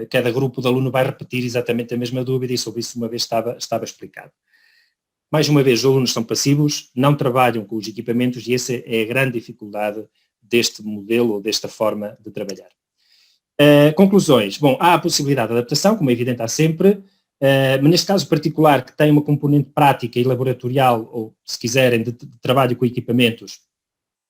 cada grupo de aluno vai repetir exatamente a mesma dúvida e sobre isso uma vez estava explicado. Mais uma vez, os alunos são passivos, não trabalham com os equipamentos e essa é a grande dificuldade deste modelo ou desta forma de trabalhar. Conclusões. Bom, há a possibilidade de adaptação, como é evidente, há sempre, mas neste caso particular, que tem uma componente prática e laboratorial, ou se quiserem, de trabalho com equipamentos,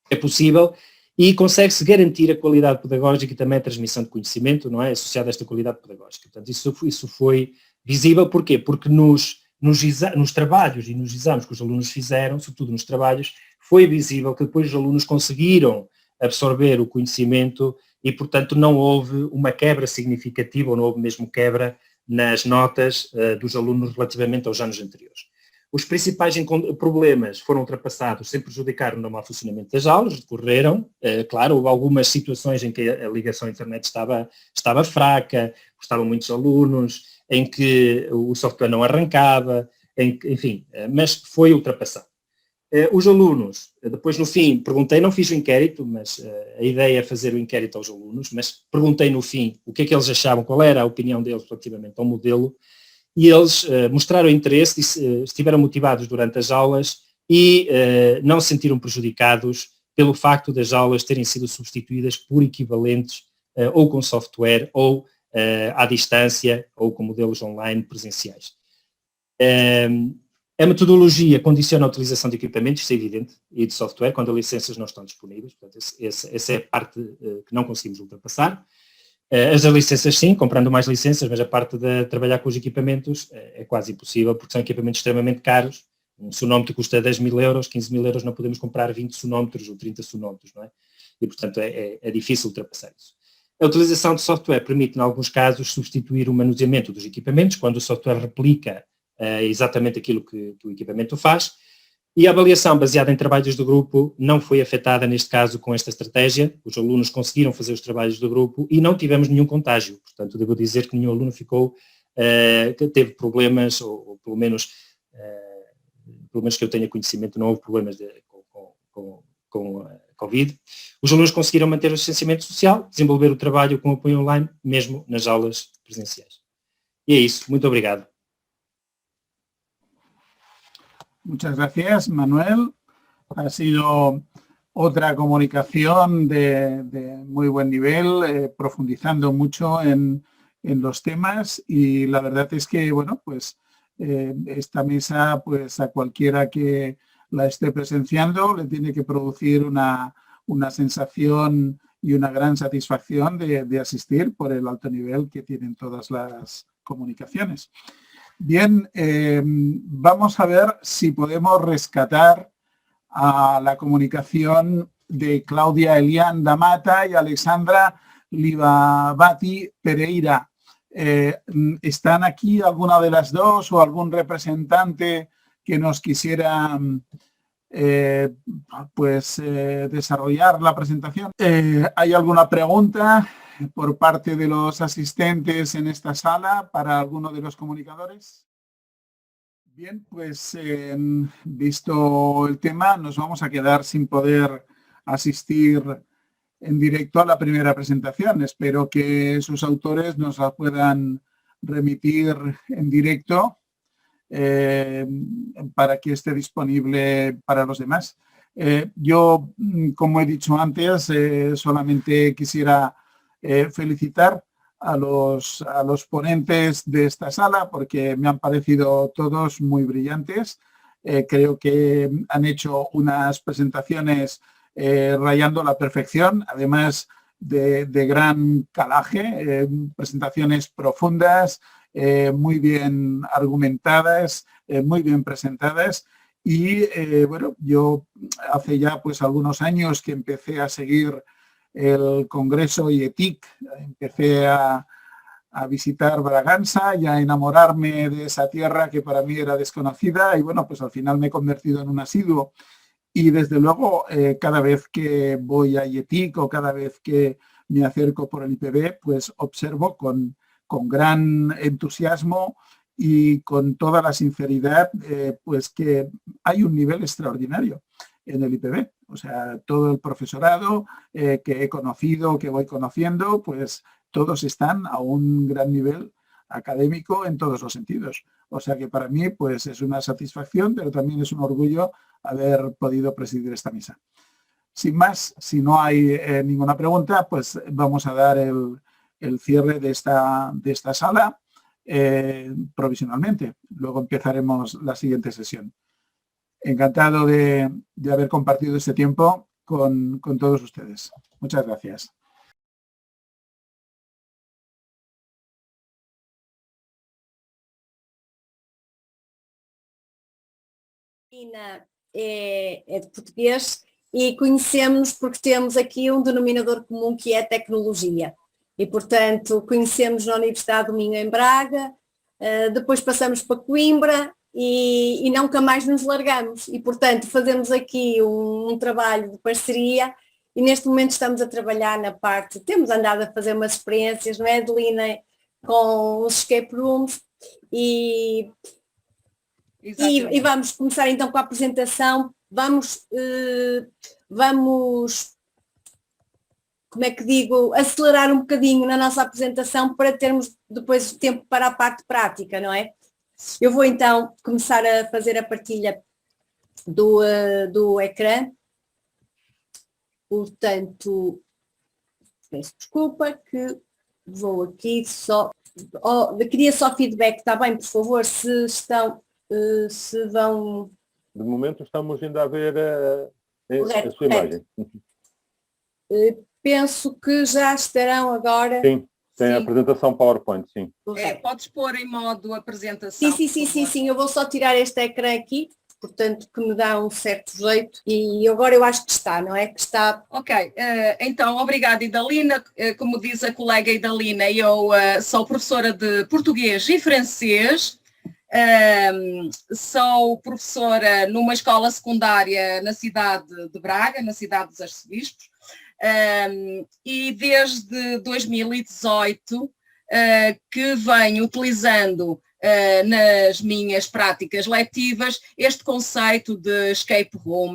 é possível e consegue-se garantir a qualidade pedagógica e também a transmissão de conhecimento, não é? Associada a esta qualidade pedagógica. Portanto, isso foi visível, porquê? Porque nos trabalhos e nos exames que os alunos fizeram, sobretudo nos trabalhos, foi visível que depois os alunos conseguiram absorver o conhecimento e, portanto, não houve uma quebra significativa ou não houve mesmo quebra nas notas dos alunos relativamente aos anos anteriores. Os principais problemas foram ultrapassados sem prejudicar o normal funcionamento das aulas, decorreram, claro, houve algumas situações em que a ligação à internet estava fraca, estavam muitos alunos, em que o software não arrancava, enfim, mas foi ultrapassado. Os alunos, depois no fim, perguntei, não fiz o inquérito, mas a ideia é fazer o inquérito aos alunos, mas perguntei no fim o que é que eles achavam, qual era a opinião deles relativamente ao modelo, e eles mostraram interesse, estiveram motivados durante as aulas e não se sentiram prejudicados pelo facto das aulas terem sido substituídas por equivalentes ou com software ou à distância ou com modelos online presenciais. A metodologia condiciona a utilização de equipamentos, isso é evidente, e de software, quando as licenças não estão disponíveis. Portanto, essa é a parte que não conseguimos ultrapassar. As licenças sim, comprando mais licenças, mas a parte de trabalhar com os equipamentos é quase impossível, porque são equipamentos extremamente caros. Um sonómetro custa 10 mil euros, 15 mil euros, não podemos comprar 20 sonómetros ou 30 sonómetros, não é? E, portanto, é difícil ultrapassar isso. A utilização de software permite, em alguns casos, substituir o manuseamento dos equipamentos, quando o software replica exatamente aquilo que o equipamento faz, e a avaliação baseada em trabalhos do grupo não foi afetada, neste caso, com esta estratégia. Os alunos conseguiram fazer os trabalhos do grupo e não tivemos nenhum contágio. Portanto, devo dizer que nenhum aluno que teve problemas, ou pelo menos que eu tenha conhecimento, não houve problemas com a Covid. Os alunos conseguiram manter o distanciamento social, desenvolver o trabalho com apoio online, mesmo nas aulas presenciais. E é isso. Muito obrigado. Muchas gracias, Manuel. Ha sido otra comunicación de muy buen nivel, profundizando mucho en los temas, y la verdad es que, bueno, pues esta mesa, pues a cualquiera que la esté presenciando le tiene que producir una sensación y una gran satisfacción de asistir por el alto nivel que tienen todas las comunicaciones. Bien, vamos a ver si podemos rescatar a la comunicación de Claudia Elian Damata y Alexandra Livabati Pereira. ¿Están aquí alguna de las dos o algún representante que nos quisiera desarrollar la presentación? ¿Hay alguna pregunta por parte de los asistentes en esta sala para alguno de los comunicadores? Bien, pues visto el tema, nos vamos a quedar sin poder asistir en directo a la primera presentación. Espero que sus autores nos la puedan remitir en directo para que esté disponible para los demás. Yo, como he dicho antes, solamente quisiera felicitar a los ponentes de esta sala, porque me han parecido todos muy brillantes. Creo que han hecho unas presentaciones rayando la perfección, además de gran calaje, presentaciones profundas, muy bien argumentadas, muy bien presentadas. Y bueno, yo hace ya pues algunos años que empecé a seguir el Congreso IETIC, empecé a visitar Bragança y a enamorarme de esa tierra que para mí era desconocida, y bueno, pues al final me he convertido en un asiduo. Y desde luego, cada vez que voy a IETIC o cada vez que me acerco por el IPB, pues observo con gran entusiasmo y con toda la sinceridad, pues que hay un nivel extraordinario en el IPB. O sea, todo el profesorado que he conocido, que voy conociendo, pues todos están a un gran nivel académico en todos los sentidos. O sea que para mí pues es una satisfacción, pero también es un orgullo haber podido presidir esta mesa. Sin más, si no hay ninguna pregunta, pues vamos a dar el cierre de esta sala provisionalmente. Luego empezaremos la siguiente sesión. Encantado de haber compartido este tiempo con todos ustedes. Muchas gracias. É de português e conhecemos porque temos aqui um denominador comum que é a tecnologia. E, portanto, conhecemos na Universidade do Minho em Braga, depois passamos para Coimbra e nunca mais nos largamos. E, portanto, fazemos aqui um trabalho de parceria e neste momento estamos a trabalhar na parte, temos andado a fazer umas experiências, não é, Adelina, com os escape rooms e vamos começar então com a apresentação. Vamos, como é que digo, acelerar um bocadinho na nossa apresentação para termos depois tempo para a parte prática, não é? Eu vou então começar a fazer a partilha do ecrã. Portanto, peço desculpa que vou aqui só... queria só feedback, está bem, por favor, se estão, se vão... De momento estamos ainda a ver a sua imagem. Penso que já estarão agora... Sim, tem a Sim. apresentação PowerPoint, sim. Podes pôr em modo apresentação. Sim, eu vou só tirar este ecrã aqui, portanto, que me dá um certo jeito, e agora eu acho que está, não é? Que está... Ok, então, obrigada, Idalina. Como diz a colega Idalina, eu sou professora de português e francês. Sou professora numa escola secundária na cidade de Braga, na cidade dos Arcebispos, e desde 2018 que venho utilizando nas minhas práticas letivas este conceito de escape room,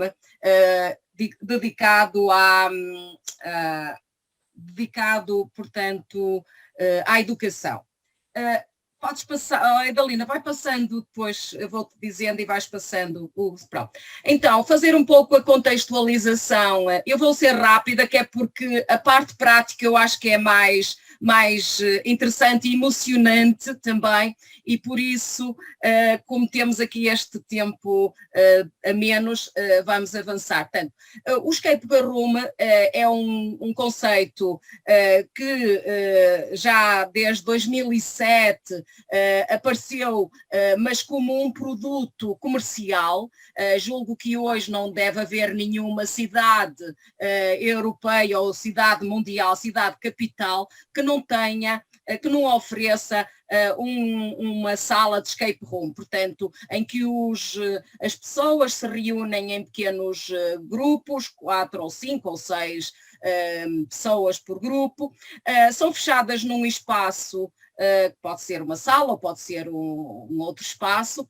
dedicado, portanto, à educação. Podes passar, Idalina, vai passando depois, eu vou-te dizendo e vais passando o... Pronto. Então, fazer um pouco a contextualização, eu vou ser rápida, que é porque a parte prática eu acho que é mais interessante e emocionante também, e por isso, como temos aqui este tempo a menos, vamos avançar. Portanto, o escape room é um conceito que já desde 2007 apareceu, mas como um produto comercial. Julgo que hoje não deve haver nenhuma cidade europeia ou cidade mundial, cidade capital, que não tenha, que não ofereça uma sala de escape room, portanto, em que as pessoas se reúnem em pequenos grupos, 4 ou 5 ou 6 pessoas por grupo, são fechadas num espaço, pode ser uma sala ou pode ser um outro espaço,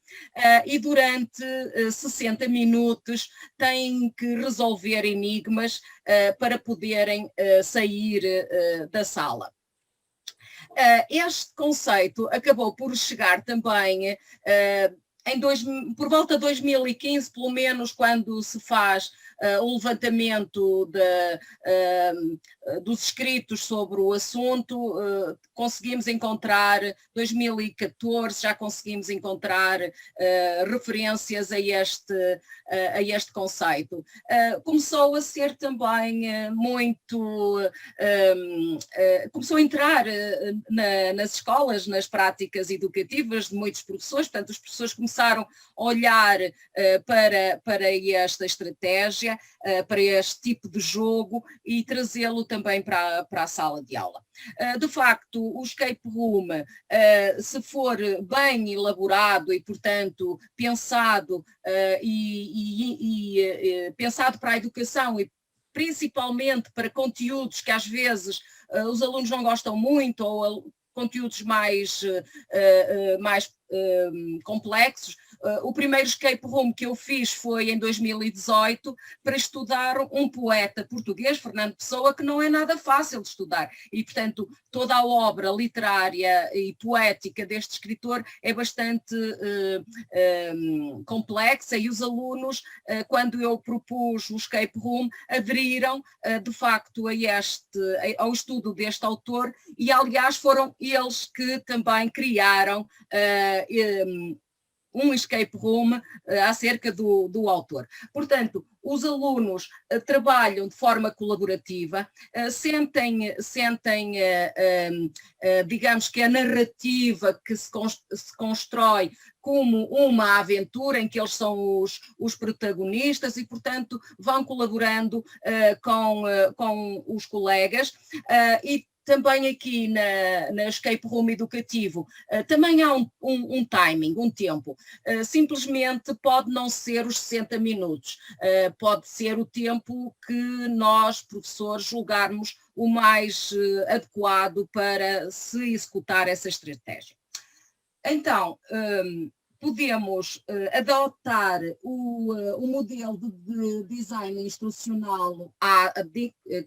e durante 60 minutos têm que resolver enigmas para poderem sair da sala. Este conceito acabou por chegar também por volta de 2015, pelo menos, quando se faz um levantamento dos escritos sobre o assunto, conseguimos encontrar, 2014, já conseguimos encontrar referências a este conceito. Começou a ser também começou a entrar nas escolas, nas práticas educativas de muitos professores, portanto os professores começaram a olhar para esta estratégia, para este tipo de jogo e trazê-lo também para a sala de aula. De facto, o escape room, se for bem elaborado e, portanto, pensado pensado para a educação e principalmente para conteúdos que às vezes os alunos não gostam muito ou conteúdos mais complexos. O primeiro escape room que eu fiz foi em 2018 para estudar um poeta português, Fernando Pessoa, que não é nada fácil de estudar e, portanto, toda a obra literária e poética deste escritor é bastante complexa e os alunos, quando eu propus o escape room, aderiram de facto ao estudo deste autor e, aliás, foram eles que também criaram um escape room acerca do autor. Portanto, os alunos trabalham de forma colaborativa, sentem digamos que a narrativa que se constrói como uma aventura em que eles são os protagonistas e, portanto, vão colaborando com os colegas e também aqui na escape room educativo, também há um timing, um tempo. Simplesmente pode não ser os 60 minutos, pode ser o tempo que nós, professores, julgarmos o mais adequado para se executar essa estratégia. Então, podemos adotar o modelo de design instrucional,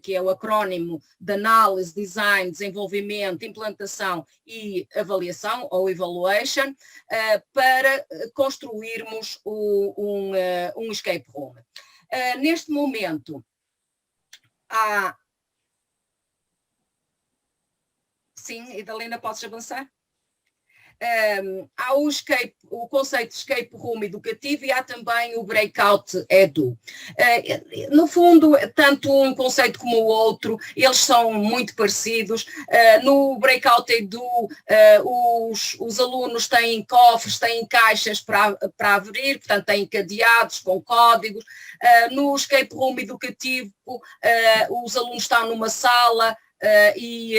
que é o acrónimo de análise, design, desenvolvimento, implantação e avaliação, ou evaluation, para construirmos um escape room. Neste momento, Sim, Idalina, podes avançar? Há o conceito de escape room educativo e há também o breakout edu. No fundo, tanto um conceito como o outro, eles são muito parecidos. No breakout edu, os alunos têm cofres, têm caixas para abrir, portanto têm cadeados com códigos. No escape room educativo, os alunos estão numa sala e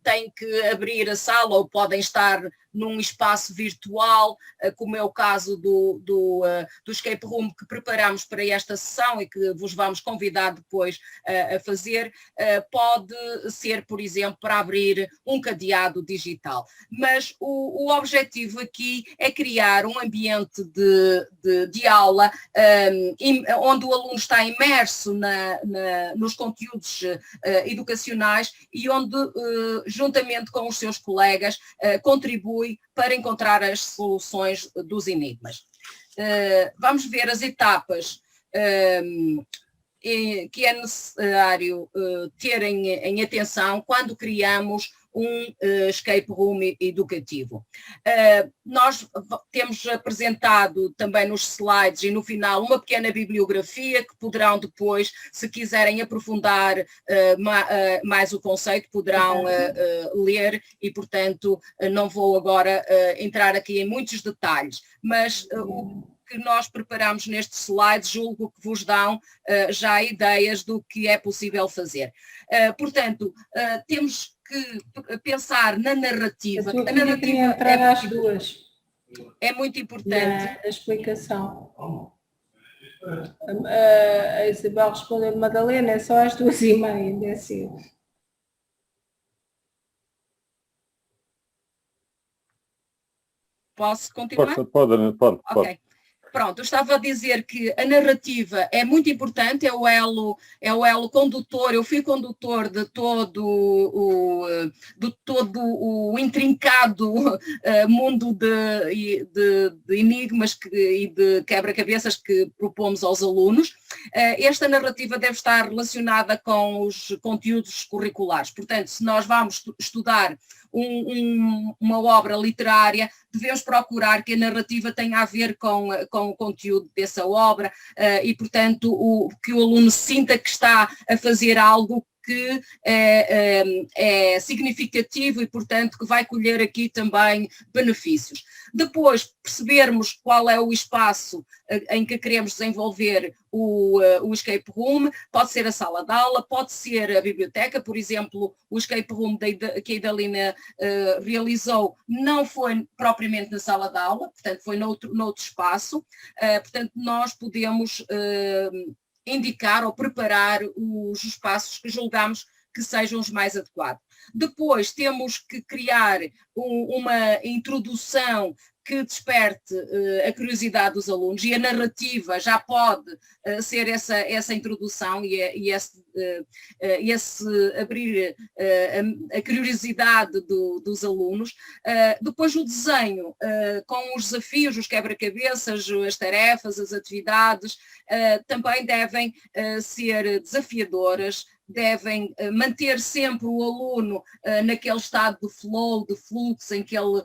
têm que abrir a sala ou podem estar num espaço virtual, como é o caso do escape room que preparamos para esta sessão e que vos vamos convidar depois a fazer, pode ser, por exemplo, para abrir um cadeado digital. Mas o objetivo aqui é criar um ambiente de aula onde o aluno está imerso nos conteúdos educacionais e onde, juntamente com os seus colegas, contribui para encontrar as soluções dos enigmas. Vamos ver as etapas que é necessário terem em atenção quando criamos um escape room educativo. Nós temos apresentado também nos slides e no final uma pequena bibliografia que poderão depois, se quiserem aprofundar mais o conceito, poderão ler e, portanto, não vou agora entrar aqui em muitos detalhes, mas o que nós preparamos nestes slides julgo que vos dão já ideias do que é possível fazer. Portanto, temos que pensar na narrativa. A narrativa entrar às duas. É muito importante. A explicação. A Isabel respondeu Madalena, é só às 2h30, ainda é cedo. Posso continuar? Pode. Ok. Pronto, eu estava a dizer que a narrativa é muito importante, é o elo condutor, eu fui condutor de todo o intrincado mundo de enigmas e de quebra-cabeças que propomos aos alunos. Esta narrativa deve estar relacionada com os conteúdos curriculares. Portanto, se nós vamos estudar uma obra literária, devemos procurar que a narrativa tenha a ver com o conteúdo dessa obra e, portanto, que o aluno sinta que está a fazer algo que é significativo e, portanto, que vai colher aqui também benefícios. Depois, percebermos qual é o espaço em que queremos desenvolver o escape room, pode ser a sala de aula, pode ser a biblioteca, por exemplo, o escape room que a Idalina realizou não foi propriamente na sala de aula, portanto, foi noutro espaço, portanto, nós podemos indicar ou preparar os espaços que julgamos que sejam os mais adequados. Depois temos que criar uma introdução que desperte a curiosidade dos alunos e a narrativa já pode ser essa introdução e esse abrir a curiosidade dos alunos. Depois o desenho, com os desafios, os quebra-cabeças, as tarefas, as atividades, também devem ser desafiadoras, devem manter sempre o aluno naquele estado de flow, de fluxo, em que ele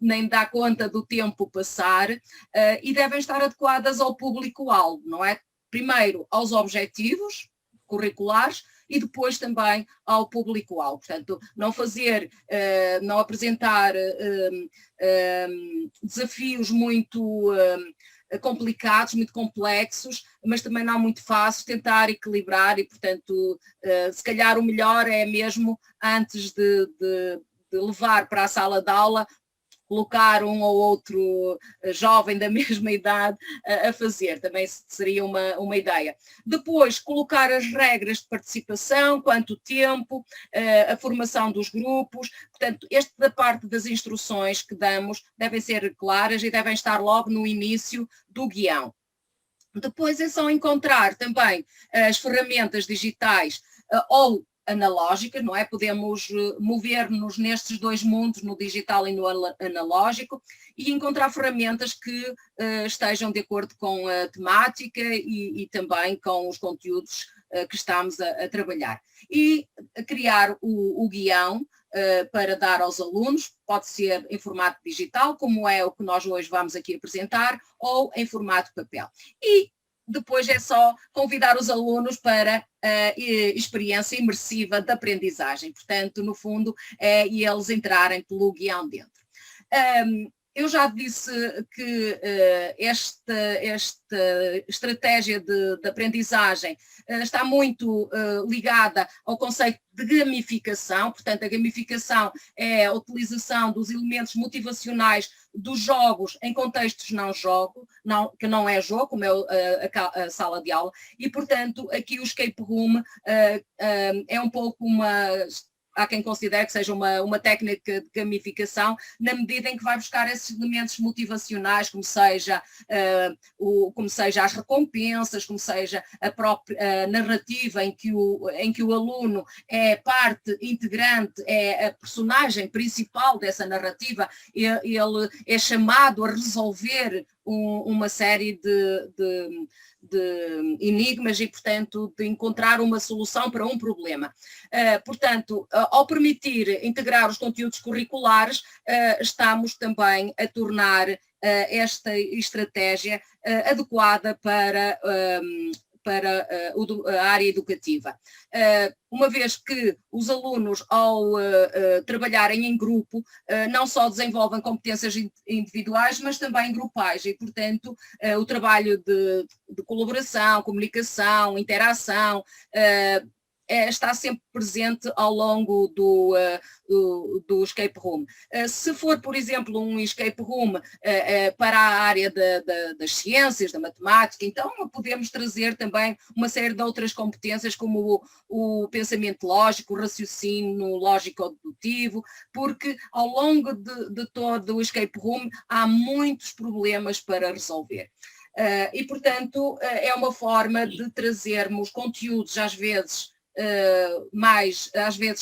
nem dá conta do tempo passar, e devem estar adequadas ao público-alvo, não é? Primeiro aos objetivos curriculares e depois também ao público-alvo. Portanto, não apresentar desafios muito complicados, muito complexos, mas também não muito fáceis, tentar equilibrar e, portanto, se calhar o melhor é mesmo, antes de levar para a sala de aula, colocar um ou outro jovem da mesma idade a fazer, também seria uma ideia. Depois, colocar as regras de participação, quanto tempo, a formação dos grupos, portanto, esta parte das instruções que damos devem ser claras e devem estar logo no início do guião. Depois é só encontrar também as ferramentas digitais ou analógica, não é? Podemos mover-nos nestes dois mundos, no digital e no analógico, e encontrar ferramentas que estejam de acordo com a temática e também com os conteúdos que estamos a trabalhar. E criar o guião para dar aos alunos, pode ser em formato digital, como é o que nós hoje vamos aqui apresentar, ou em formato papel. E depois é só convidar os alunos para a experiência imersiva de aprendizagem. Portanto, no fundo, é eles entrarem pelo guião dentro. Eu já disse que esta estratégia de aprendizagem está muito ligada ao conceito de gamificação. Portanto, a gamificação é a utilização dos elementos motivacionais dos jogos em contextos que não é jogo, como é a sala de aula, e, portanto, aqui o escape room é um pouco há quem considere que seja uma técnica de gamificação, na medida em que vai buscar esses elementos motivacionais, como seja as recompensas, como seja a própria narrativa em que o aluno é parte integrante, é a personagem principal dessa narrativa, ele é chamado a resolver uma série de enigmas e, portanto, de encontrar uma solução para um problema. Portanto, ao permitir integrar os conteúdos curriculares, estamos também a tornar esta estratégia adequada para a área educativa. Uma vez que os alunos, ao trabalharem em grupo, não só desenvolvem competências individuais, mas também grupais, e, portanto, o trabalho de colaboração, comunicação, interação, está sempre presente ao longo do escape room. Se for, por exemplo, um escape room para a área das ciências, da matemática, então podemos trazer também uma série de outras competências, como o pensamento lógico, o raciocínio lógico-dedutivo, porque ao longo de todo o escape room há muitos problemas para resolver. E, portanto, é uma forma de trazermos conteúdos, às vezes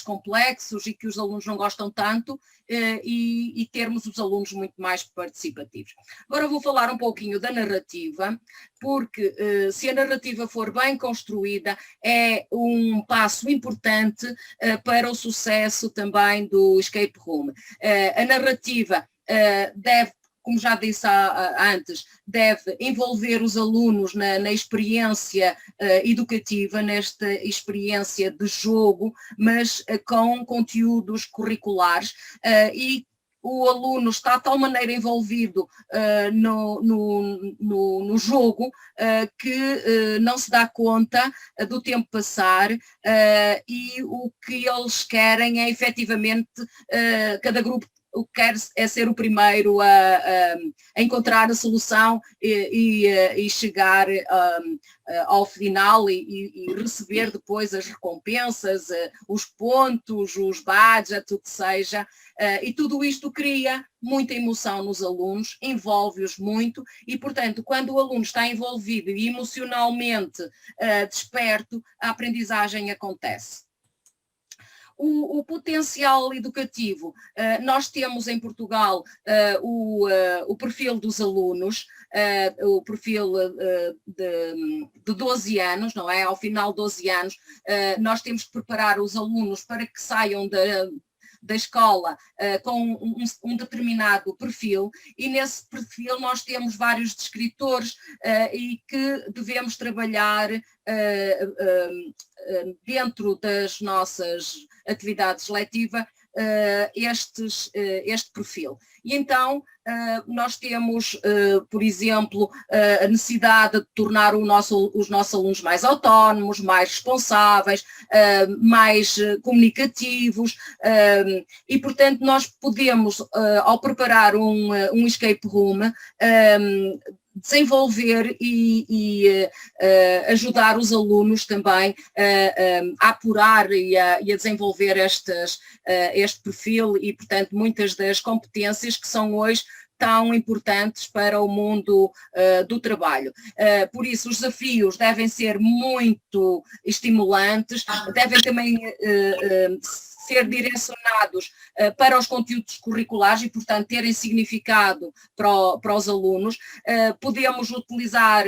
complexos e que os alunos não gostam tanto, e termos os alunos muito mais participativos. Agora vou falar um pouquinho da narrativa, porque se a narrativa for bem construída, é um passo importante para o sucesso também do escape room. A narrativa deve, como já disse antes, deve envolver os alunos na experiência educativa, nesta experiência de jogo, mas com conteúdos curriculares, e o aluno está de tal maneira envolvido no jogo que não se dá conta do tempo passar, e o que eles querem é efetivamente, cada grupo o que quer é ser o primeiro a encontrar a solução e chegar ao final e receber depois as recompensas, os pontos, os badges, o que seja, e tudo isto cria muita emoção nos alunos, envolve-os muito, e, portanto, quando o aluno está envolvido e emocionalmente desperto, a aprendizagem acontece. O potencial educativo, nós temos em Portugal o perfil dos alunos, o perfil de 12 anos, não é? Ao final de 12 anos, nós temos que preparar os alunos para que saiam da escola com um determinado perfil, e nesse perfil nós temos vários descritores e que devemos trabalhar dentro das nossas atividades letivas este perfil. E então nós temos, por exemplo, a necessidade de tornar os nossos alunos mais autónomos, mais responsáveis, mais comunicativos, e, portanto, nós podemos, ao preparar um escape room, desenvolver e ajudar os alunos também a apurar e a desenvolver este perfil e, portanto, muitas das competências que são hoje tão importantes para o mundo do trabalho. Por isso, os desafios devem ser muito estimulantes, devem também ser direcionados para os conteúdos curriculares e, portanto, terem significado para os alunos. Podemos utilizar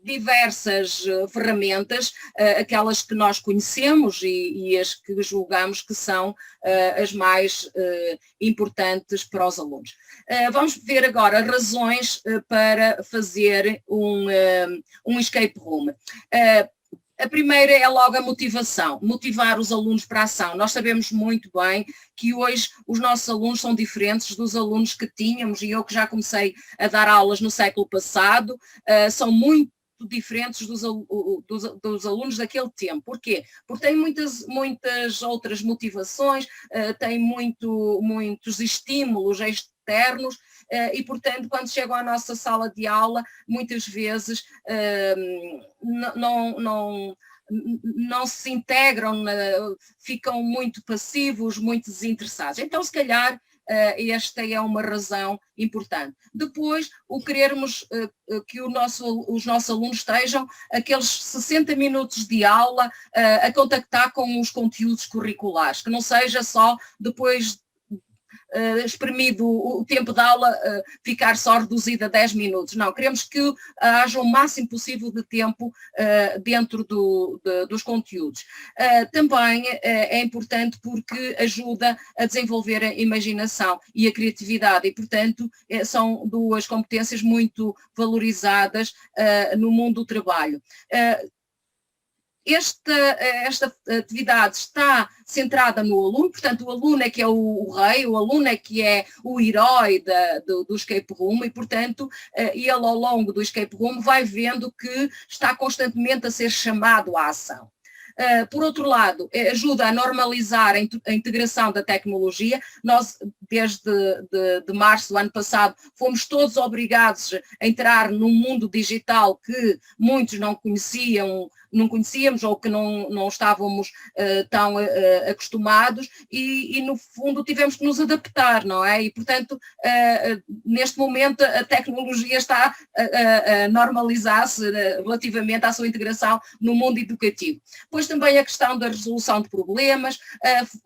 diversas ferramentas, aquelas que nós conhecemos e as que julgamos que são as mais importantes para os alunos. Vamos ver agora razões para fazer um escape room. A primeira é logo a motivação, motivar os alunos para a ação. Nós sabemos muito bem que hoje os nossos alunos são diferentes dos alunos que tínhamos, e eu que já comecei a dar aulas no século passado, são muito diferentes dos alunos daquele tempo. Porquê? Porque têm muitas outras motivações, têm muitos estímulos externos, e, portanto, quando chegam à nossa sala de aula, muitas vezes não se integram, ficam muito passivos, muito desinteressados. Então, se calhar, esta é uma razão importante. Depois, o querermos que os nossos alunos estejam aqueles 60 minutos de aula a contactar com os conteúdos curriculares, que não seja só depois espremido o tempo de aula, ficar só reduzido a 10 minutos. Não, queremos que haja o máximo possível de tempo dentro dos conteúdos. Também é importante porque ajuda a desenvolver a imaginação e a criatividade, e, portanto, são duas competências muito valorizadas no mundo do trabalho. Esta atividade está centrada no aluno, portanto o aluno é que é o rei, o aluno é que é o herói do escape room, e, portanto, ele ao longo do escape room vai vendo que está constantemente a ser chamado à ação. Por outro lado, ajuda a normalizar a integração da tecnologia. Nós, desde de março do ano passado, fomos todos obrigados a entrar num mundo digital que muitos não conhecíamos ou que não estávamos tão acostumados, e no fundo tivemos que nos adaptar, não é? E, portanto, neste momento a tecnologia está a normalizar-se relativamente à sua integração no mundo educativo. Pois também a questão da resolução de problemas,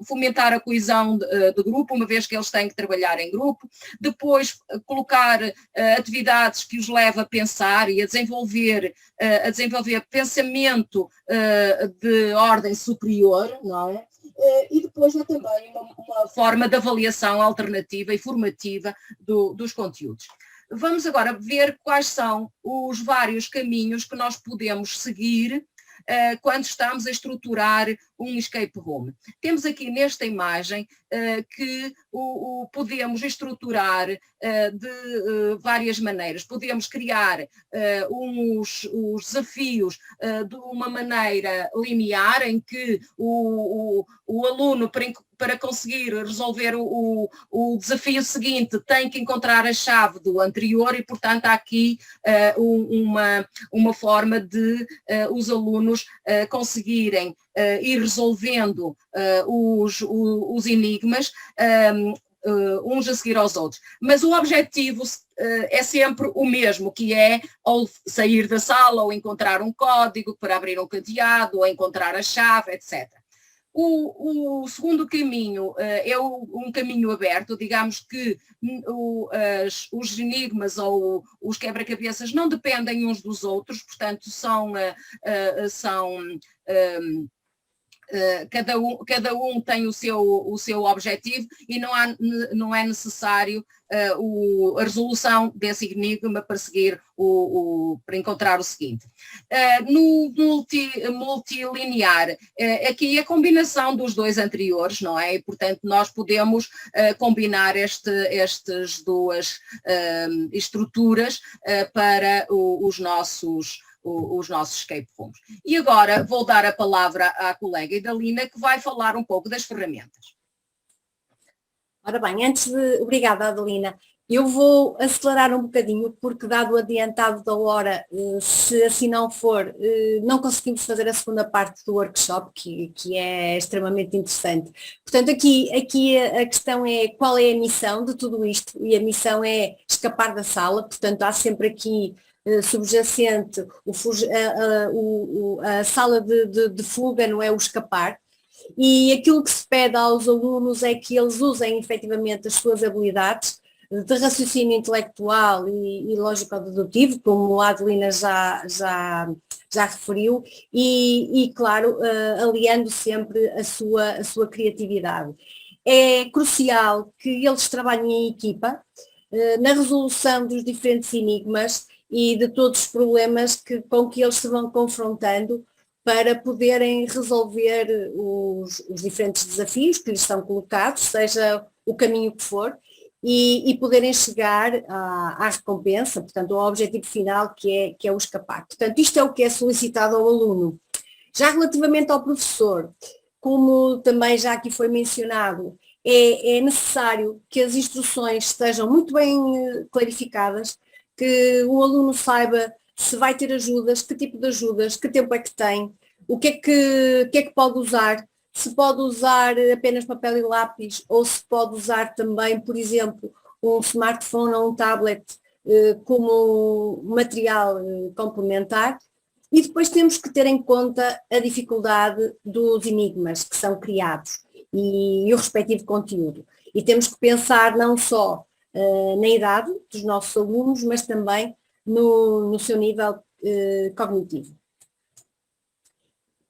fomentar a coesão de grupo, uma vez que eles têm que trabalhar em grupo. Depois, colocar atividades que os leva a pensar e a desenvolver pensamento de ordem superior, não é? E depois há também uma forma de avaliação alternativa e formativa dos conteúdos. Vamos agora ver quais são os vários caminhos que nós podemos seguir quando estamos a estruturar um escape room. Temos aqui nesta imagem que podemos estruturar de várias maneiras. Podemos criar os desafios de uma maneira linear, em que o aluno, para conseguir resolver o desafio seguinte, tem que encontrar a chave do anterior, e, portanto, há aqui uma forma de os alunos conseguirem ir resolvendo os enigmas uns a seguir aos outros. Mas o objetivo é sempre o mesmo, que é ou sair da sala, ou encontrar um código para abrir um cadeado, ou encontrar a chave, etc. O segundo caminho é um caminho aberto. Digamos que os enigmas ou os quebra-cabeças não dependem uns dos outros, portanto cada um tem o seu objetivo, e não é necessário a resolução desse enigma para seguir para encontrar o seguinte. No multilinear, aqui é a combinação dos dois anteriores, não é? E, portanto, nós podemos combinar estas duas estruturas para os nossos escape rooms. E agora vou dar a palavra à colega Idalina, que vai falar um pouco das ferramentas. Ora bem, obrigada, Adelina. Eu vou acelerar um bocadinho, porque, dado o adiantado da hora, se assim não for, não conseguimos fazer a segunda parte do workshop, que é extremamente interessante. Portanto, aqui a questão é qual é a missão de tudo isto, e a missão é escapar da sala. Portanto, há sempre aqui subjacente a sala de fuga, não é? O escapar. E aquilo que se pede aos alunos é que eles usem efetivamente as suas habilidades, de raciocínio intelectual e lógico-dedutivo, como a Adelina já referiu, e claro, aliando sempre a sua criatividade. É crucial que eles trabalhem em equipa, na resolução dos diferentes enigmas e de todos os problemas com que eles se vão confrontando para poderem resolver os diferentes desafios que lhes são colocados, seja o caminho que for, e poderem chegar à recompensa, portanto, ao objetivo final que é o escapar. Portanto, isto é o que é solicitado ao aluno. Já relativamente ao professor, como também já aqui foi mencionado, é necessário que as instruções estejam muito bem clarificadas, que o aluno saiba se vai ter ajudas, que tipo de ajudas, que tempo é que tem, o que é que pode usar, se pode usar apenas papel e lápis ou se pode usar também, por exemplo, um smartphone ou um tablet como material complementar. E depois temos que ter em conta a dificuldade dos enigmas que são criados e o respectivo conteúdo. E temos que pensar não só na idade dos nossos alunos, mas também no seu nível cognitivo.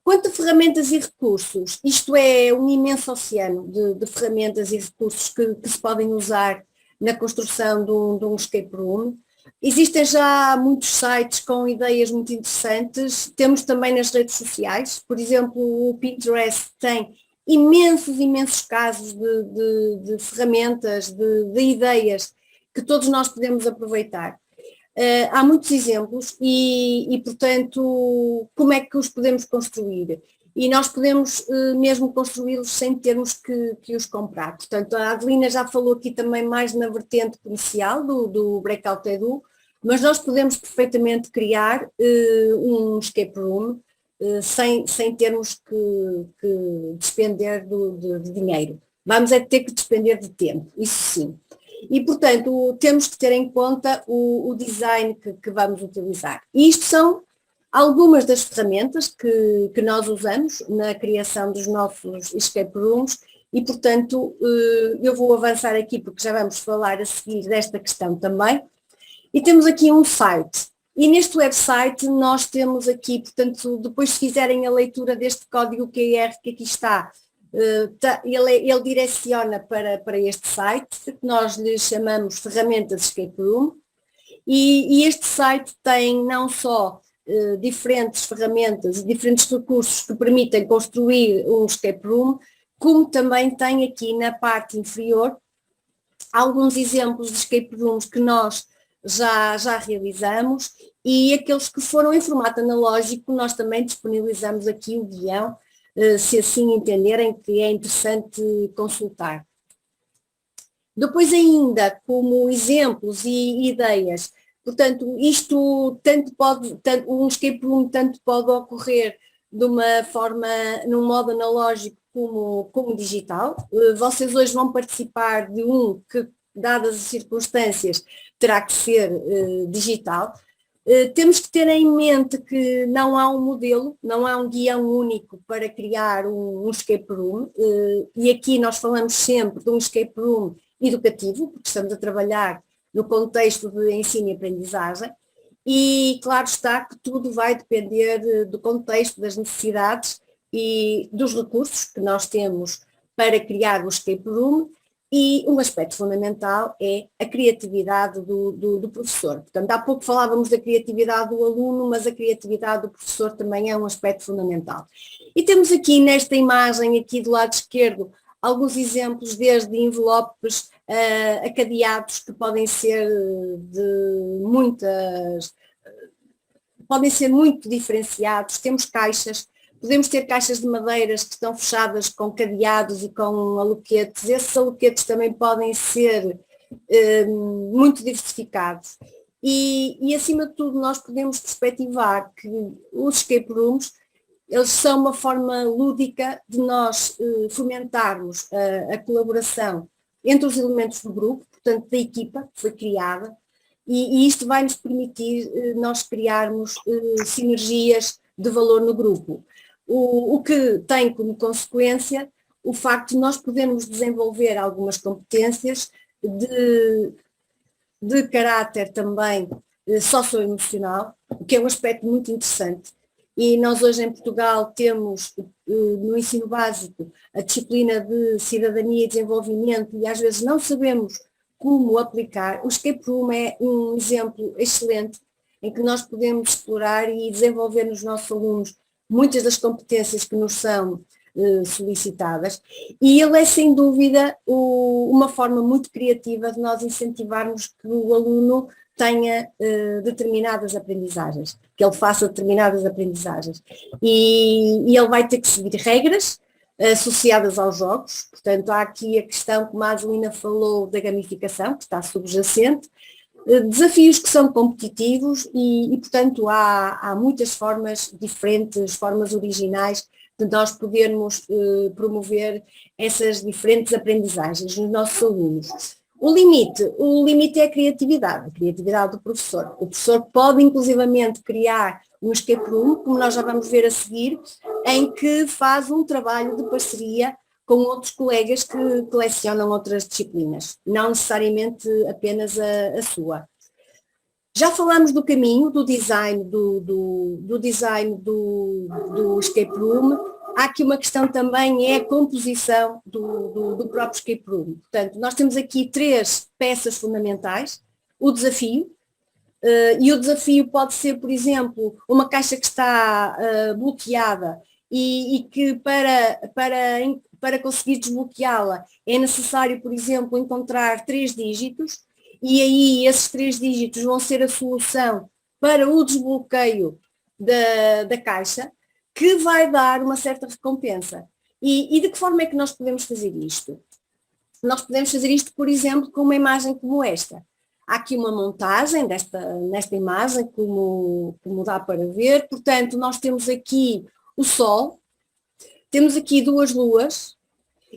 Quanto a ferramentas e recursos, isto é um imenso oceano de ferramentas e recursos que se podem usar na construção de um escape room. Existem já muitos sites com ideias muito interessantes, temos também nas redes sociais, por exemplo, o Pinterest tem imensos casos de ferramentas, de ideias que todos nós podemos aproveitar. Há muitos exemplos e, portanto, como é que os podemos construir? E nós podemos mesmo construí-los sem termos que os comprar. Portanto, a Adelina já falou aqui também mais na vertente comercial do Breakout Edu, mas nós podemos perfeitamente criar um escape room sem termos que despender de dinheiro. Vamos ter que despender de tempo, isso sim. E, portanto, temos que ter em conta o design que vamos utilizar. E isto são algumas das ferramentas que nós usamos na criação dos nossos escape rooms e, portanto, eu vou avançar aqui porque já vamos falar a seguir desta questão também. E temos aqui um site. E neste website nós temos aqui, portanto, depois se fizerem a leitura deste código QR que aqui está, ele direciona para este site, que nós lhe chamamos Ferramentas Escape Room, e este site tem não só diferentes ferramentas e diferentes recursos que permitem construir um escape room, como também tem aqui na parte inferior alguns exemplos de escape rooms que nós já realizamos e aqueles que foram em formato analógico nós também disponibilizamos aqui o guião, se assim entenderem que é interessante consultar. Depois ainda, como exemplos e ideias, portanto, isto um escape room tanto pode ocorrer de uma forma, num modo analógico como digital. Vocês hoje vão participar de um que, dadas as circunstâncias, terá que ser digital. Temos que ter em mente que não há um modelo, não há um guião único para criar um escape room, e aqui nós falamos sempre de um escape room educativo, porque estamos a trabalhar no contexto de ensino e aprendizagem, e claro está que tudo vai depender do contexto, das necessidades e dos recursos que nós temos para criar o escape room, e um aspecto fundamental é a criatividade do professor. Portanto, há pouco falávamos da criatividade do aluno, mas a criatividade do professor também é um aspecto fundamental. E temos aqui nesta imagem, aqui do lado esquerdo, alguns exemplos desde envelopes a cadeados que podem ser podem ser muito diferenciados. Temos caixas. Podemos ter caixas de madeiras que estão fechadas com cadeados e com aloquetes. Esses aloquetes também podem ser muito diversificados. E, acima de tudo, nós podemos perspectivar que os escape rooms, eles são uma forma lúdica de nós fomentarmos a colaboração entre os elementos do grupo, portanto, da equipa que foi criada, e isto vai nos permitir nós criarmos sinergias de valor no grupo. O que tem como consequência o facto de nós podermos desenvolver algumas competências de caráter também socioemocional, o que é um aspecto muito interessante. E nós hoje em Portugal temos no ensino básico a disciplina de cidadania e desenvolvimento e às vezes não sabemos como aplicar. O escape room é um exemplo excelente em que nós podemos explorar e desenvolver nos nossos alunos muitas das competências que nos são solicitadas, e ele é sem dúvida uma forma muito criativa de nós incentivarmos que o aluno tenha determinadas aprendizagens, que ele faça determinadas aprendizagens, e ele vai ter que seguir regras associadas aos jogos. Portanto, há aqui a questão, como a Adelina falou, da gamificação, que está subjacente, desafios que são competitivos e portanto, há muitas formas diferentes, formas originais de nós podermos promover essas diferentes aprendizagens nos nossos alunos. O limite é a criatividade do professor. O professor pode inclusivamente criar um escape room, como nós já vamos ver a seguir, em que faz um trabalho de parceria com outros colegas que lecionam outras disciplinas, não necessariamente apenas a sua. Já falamos do caminho, do design do escape room. Há aqui uma questão também, é a composição do próprio escape room. Portanto, nós temos aqui 3 peças fundamentais: o desafio, e o desafio pode ser, por exemplo, uma caixa que está bloqueada e que para conseguir desbloqueá-la é necessário, por exemplo, encontrar 3 dígitos, e aí esses 3 dígitos vão ser a solução para o desbloqueio da caixa, que vai dar uma certa recompensa. E de que forma é que nós podemos fazer isto? Nós podemos fazer isto, por exemplo, com uma imagem como esta. Há aqui uma montagem nesta imagem, como dá para ver. Portanto, nós temos aqui o Sol, temos aqui 2 luas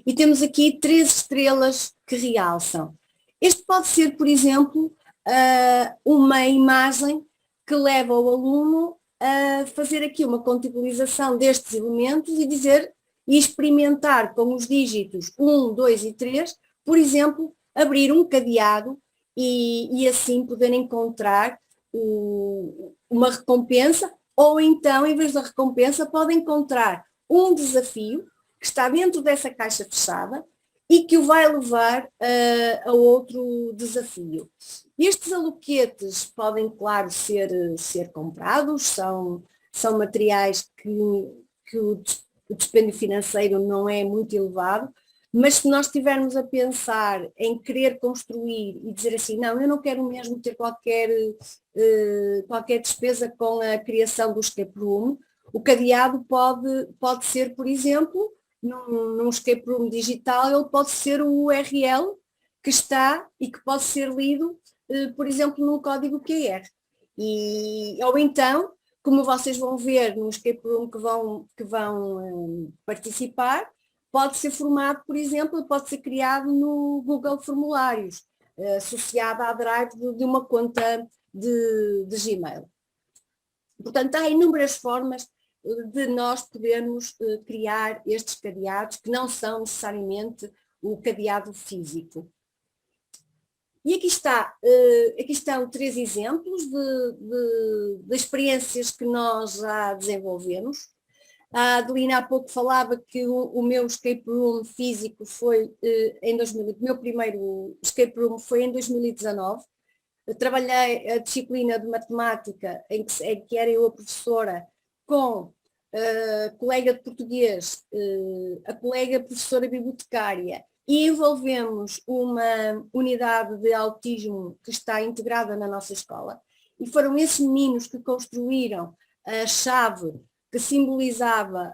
e temos aqui 3 estrelas que realçam. Este pode ser, por exemplo, uma imagem que leva o aluno a fazer aqui uma contabilização destes elementos e experimentar com os dígitos 1, 2 e 3, por exemplo, abrir um cadeado e assim poder encontrar uma recompensa, ou então, em vez da recompensa, pode encontrar um desafio que está dentro dessa caixa fechada e que o vai levar a outro desafio. Estes aloquetes podem, claro, ser comprados, são materiais que o dispêndio financeiro não é muito elevado, mas se nós estivermos a pensar em querer construir e dizer assim, não, eu não quero mesmo ter qualquer despesa com a criação do escape room, o cadeado pode ser, por exemplo, num escape room digital, ele pode ser o URL que está e que pode ser lido, por exemplo, num código QR. Ou então, como vocês vão ver no escape room que vão participar, pode ser formado, por exemplo, pode ser criado no Google Formulários, associado à Drive de uma conta de Gmail. Portanto, há inúmeras formas de nós podermos criar estes cadeados que não são necessariamente o cadeado físico. E aqui estão 3 exemplos de experiências que nós já desenvolvemos. A Adelina há pouco falava que o meu escape room físico foi o meu primeiro escape room foi em 2019. Eu trabalhei a disciplina de matemática em que era eu a professora, com a colega de português, a colega professora bibliotecária, e envolvemos uma unidade de autismo que está integrada na nossa escola. E foram esses meninos que construíram a chave que simbolizava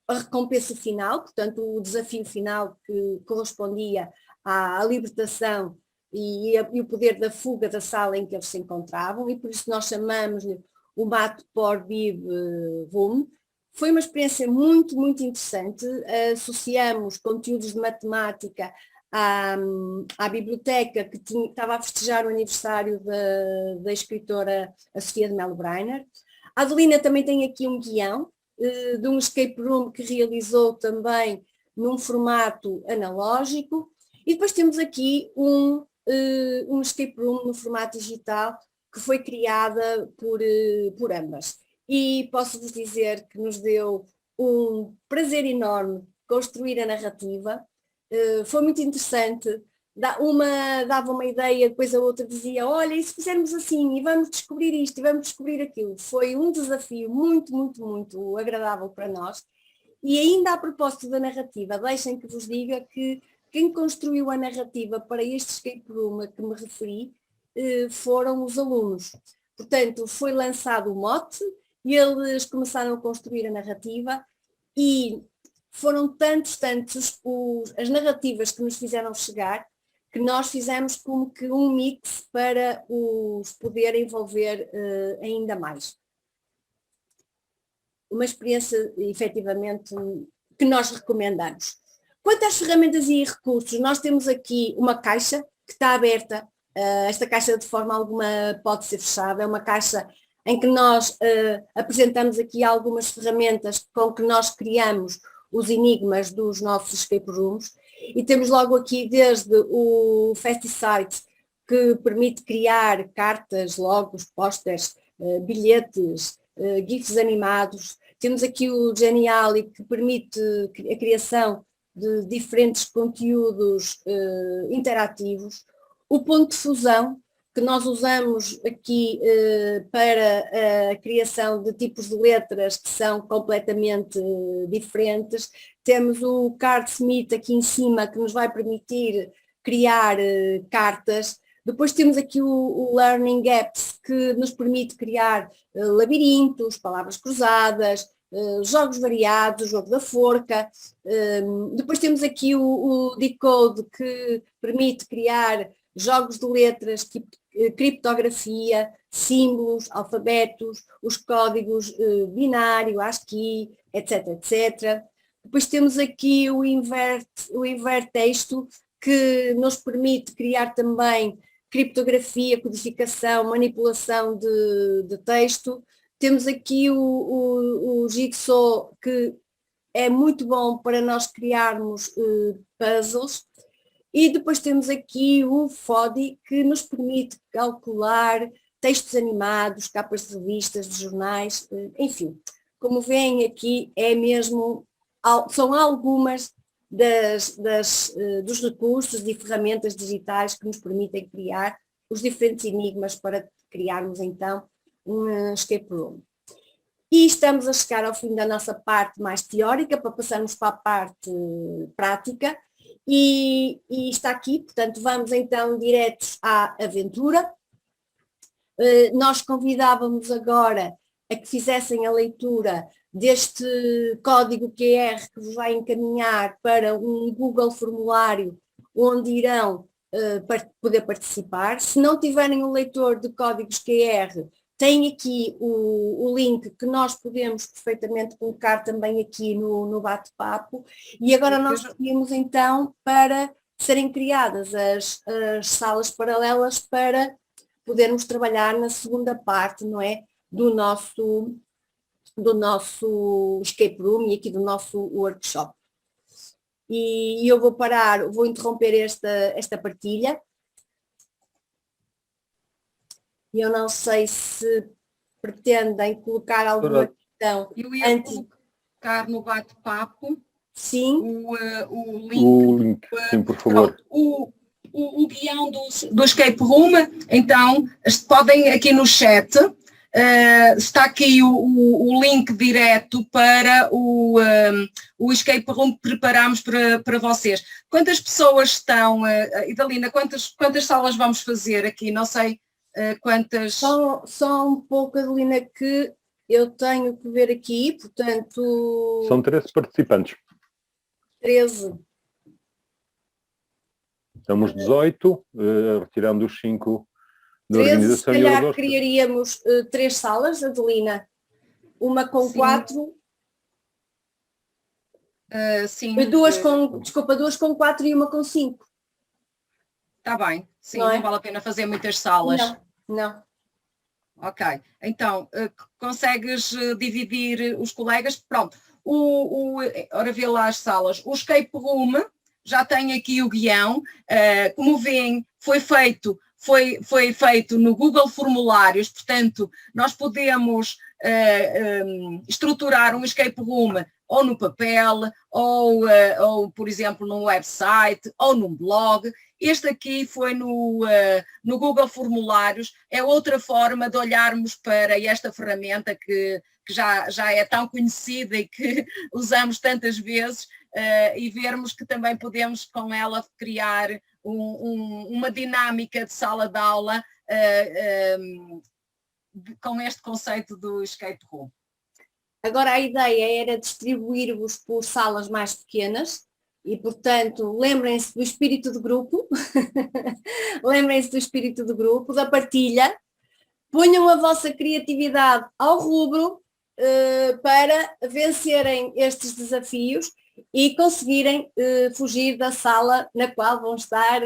a recompensa final, portanto o desafio final que correspondia à libertação e o poder da fuga da sala em que eles se encontravam, e por isso nós chamamos-lhe o Math por Bib Room. Foi uma experiência muito, muito interessante. Associamos conteúdos de matemática à biblioteca que estava a festejar o aniversário da escritora a Sofia de Mello Breiner. A Adelina também tem aqui um guião de um escape room que realizou também num formato analógico. E depois temos aqui um um escape room no formato digital que foi criada por ambas. E posso-vos dizer que nos deu um prazer enorme construir a narrativa. Foi muito interessante. Uma dava uma ideia, depois a outra dizia, olha, e se fizermos assim, e vamos descobrir isto, e vamos descobrir aquilo. Foi um desafio muito, muito, muito agradável para nós. E ainda a propósito da narrativa, deixem que vos diga que quem construiu a narrativa para este escape room a que me referi foram os alunos. Portanto, foi lançado o mote, e eles começaram a construir a narrativa, e foram tantos as narrativas que nos fizeram chegar, que nós fizemos como que um mix para os poder envolver ainda mais. Uma experiência, efetivamente, que nós recomendamos. Quanto às ferramentas e recursos, nós temos aqui uma caixa que está aberta. Esta caixa de forma alguma pode ser fechada, é uma caixa em que nós apresentamos aqui algumas ferramentas com que nós criamos os enigmas dos nossos escape rooms, e temos logo aqui desde o Festicite, que permite criar cartas, logos, posters, bilhetes, GIFs animados. Temos aqui o Geniali, que permite a criação de diferentes conteúdos interativos. O ponto de fusão, que nós usamos aqui para a criação de tipos de letras que são completamente diferentes. Temos o Cardsmith aqui em cima, que nos vai permitir criar cartas. Depois temos aqui o Learning Apps, que nos permite criar labirintos, palavras cruzadas, jogos variados, o jogo da forca. Depois temos aqui o Decode, que permite criar jogos de letras, tipo criptografia, símbolos, alfabetos, os códigos binário, ASCII, etc, etc. Depois temos aqui o Invert Texto, que nos permite criar também criptografia, codificação, manipulação de texto. Temos aqui o Jigsaw, que é muito bom para nós criarmos puzzles. E depois temos aqui o FODI, que nos permite calcular textos animados, capas de revistas, de jornais, enfim. Como veem aqui, são algumas dos recursos e ferramentas digitais que nos permitem criar os diferentes enigmas para criarmos então um escape room. E estamos a chegar ao fim da nossa parte mais teórica, para passarmos para a parte prática. E está aqui, portanto, vamos então diretos à aventura. Nós convidávamos agora a que fizessem a leitura deste código QR que vos vai encaminhar para um Google formulário onde irão poder participar. Se não tiverem um leitor de códigos QR, tem aqui o link que nós podemos perfeitamente colocar também aqui no bate-papo. E agora nós pedimos então para serem criadas as salas paralelas para podermos trabalhar na segunda parte, não é, do nosso escape room e aqui do nosso workshop. E eu vou interromper esta partilha. Eu não sei se pretendem colocar alguma questão. Eu ia colocar no bate-papo. Sim. O link, sim, por favor. O guião do escape room, então, podem aqui no chat, está aqui o link direto para o escape room que preparámos para vocês. Quantas pessoas estão, Idalina, quantas salas vamos fazer aqui? Não sei. Quantas? Só um pouco, Adelina, que eu tenho que ver aqui, portanto... São 13 participantes. 13. Estamos 18, retirando os 5 da 13, organização. se calhar criaríamos 3 salas, Adelina. Uma com sim. 4. Sim. Duas com 4 e uma com 5. Está bem, sim, não vale a pena fazer muitas salas. Não. Ok, então, consegues dividir os colegas? Pronto, ora vê lá as salas. O escape room já tem aqui o guião. Como veem, foi feito no Google Formulários, portanto, nós podemos estruturar um escape room ou no papel, ou por exemplo, num website, ou num blog. Este aqui foi no Google Formulários, é outra forma de olharmos para esta ferramenta que já é tão conhecida e que usamos tantas vezes, e vermos que também podemos com ela criar uma dinâmica de sala de aula com este conceito do escape room. Agora a ideia era distribuir-vos por salas mais pequenas e, portanto, lembrem-se do espírito de grupo, lembrem-se do espírito de grupo, da partilha, ponham a vossa criatividade ao rubro para vencerem estes desafios e conseguirem fugir da sala na qual vão estar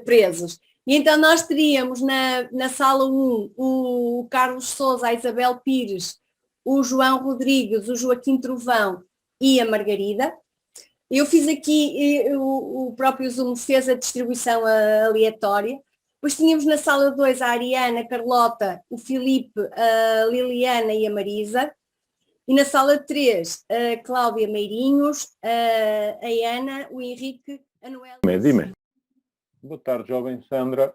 presos. E então nós teríamos na sala 1 o Carlos Sousa, a Isabel Pires, o João Rodrigues, o Joaquim Trovão e a Margarida. Eu fiz aqui, o próprio Zoom fez a distribuição aleatória. Depois tínhamos na sala 2 a Ariana, a Carlota, o Filipe, a Liliana e a Marisa. E na sala 3, a Cláudia Meirinhos, a Ana, o Henrique, a Noel. Dime. Boa tarde, jovem Sandra.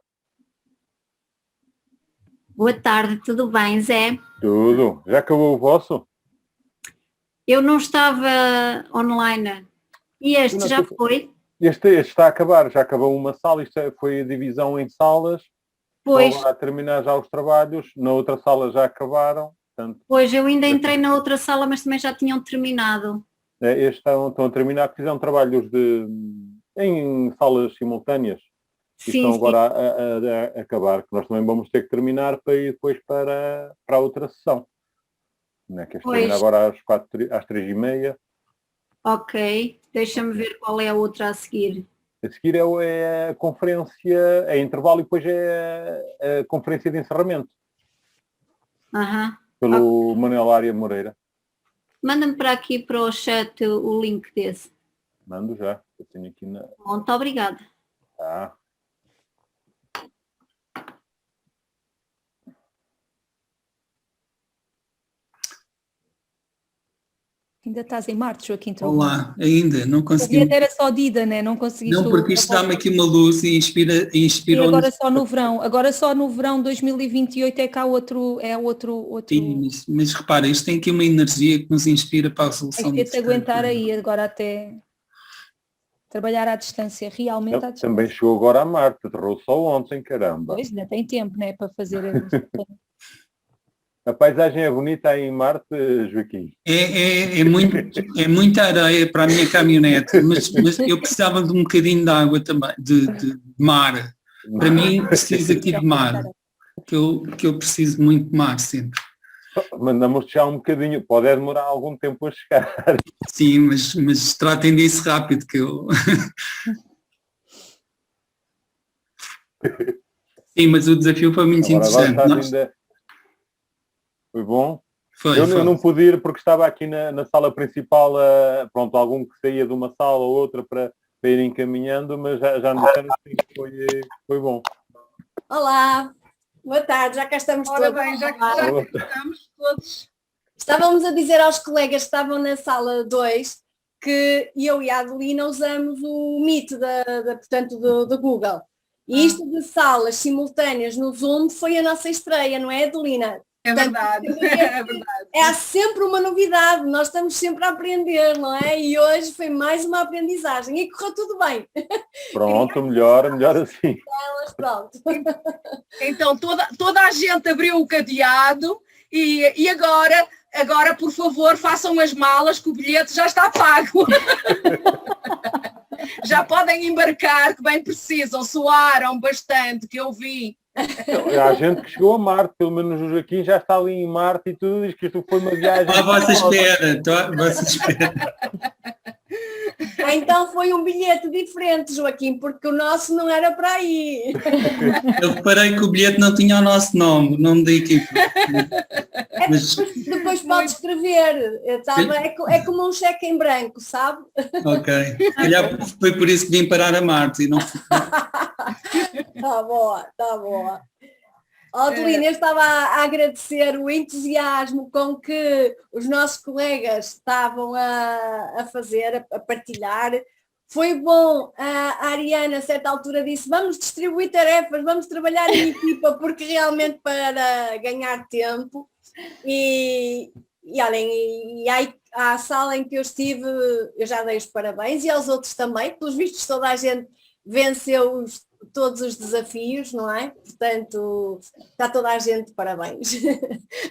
Boa tarde, tudo bem, Zé? Tudo. Já acabou o vosso? Eu não estava online. E este já foi? Este está a acabar, já acabou uma sala, isto foi a divisão em salas. Pois. Estão a terminar já os trabalhos, na outra sala já acabaram. Portanto, pois, eu ainda entrei na outra sala, mas também já tinham terminado. Estes estão a terminar, fizeram trabalhos em salas simultâneas. E Sim, estão agora a acabar, que nós também vamos ter que terminar para ir depois para a outra sessão. Né? Que termina agora às 3h30. Ok, deixa-me ver qual é a outra a seguir. A seguir é a conferência, é intervalo e depois é a conferência de encerramento. Pelo Manuel Ária Moreira. Manda-me para aqui para o chat o link desse. Mando já, eu tenho aqui na... Muito obrigada. Tá. Ainda estás em Marte, Joaquim Trovão? Olá, ainda, não consegui. Era só Dida, né? Não conseguiste... Não, porque isto dá-me aqui uma luz e inspirou... E agora só no verão 2028 é cá outro... Sim, mas repara, isto tem aqui uma energia que nos inspira para a resolução. Tem que te aguentar aí agora até trabalhar à distância, realmente à distância. Também chegou agora a Marte, aterrou só ontem, caramba. Pois, ainda tem tempo, né, para fazer... A paisagem é bonita aí em Marte, Joaquim? É muita areia para a minha caminhonete, mas eu precisava de um bocadinho de água também, de mar. Para mim, preciso aqui de mar, que eu preciso muito de mar sempre. Mandamos já um bocadinho, pode demorar algum tempo a chegar. Sim, mas tratem disso rápido, que eu... Sim, mas o desafio foi muito interessante. Foi bom? Foi. Eu não pude ir porque estava aqui na sala principal, pronto, algum que saía de uma sala ou outra para ir encaminhando, mas já me disseram que foi bom. Olá, boa tarde, já cá estamos todos. Bem, já cá estamos todos. Estávamos a dizer aos colegas que estavam na sala 2 que eu e a Adelina usamos o Meet portanto, do Google. E isto de salas simultâneas no Zoom foi a nossa estreia, não é, Adelina? É verdade, é verdade. É sempre uma novidade, nós estamos sempre a aprender, não é? E hoje foi mais uma aprendizagem e correu tudo bem. Pronto, melhor assim. Pronto. Então toda a gente abriu o cadeado e agora, por favor, façam as malas que o bilhete já está pago. Já podem embarcar, que bem precisam, suaram bastante, que eu vi. Há gente que chegou a Marte, pelo menos o Joaquim já está ali em Marte e tudo, diz que isto foi uma viagem. À vossa espera, Então foi um bilhete diferente, Joaquim, porque o nosso não era para aí. Eu reparei que o bilhete não tinha o nosso nome, o nome da equipe. Mas... Depois pode escrever. É como um cheque em branco, sabe? Ok. Calhar foi por isso que vim parar a Marte e não. Tá boa. Adelina, eu estava a agradecer o entusiasmo com que os nossos colegas estavam a fazer, a partilhar. Foi bom, a Ariana a certa altura disse, vamos distribuir tarefas, vamos trabalhar em equipa, porque realmente para ganhar tempo. E olhem, à sala em que eu estive, eu já dei os parabéns, e aos outros também, pelos vistos toda a gente venceu todos os desafios, não é? Portanto, está toda a gente de parabéns.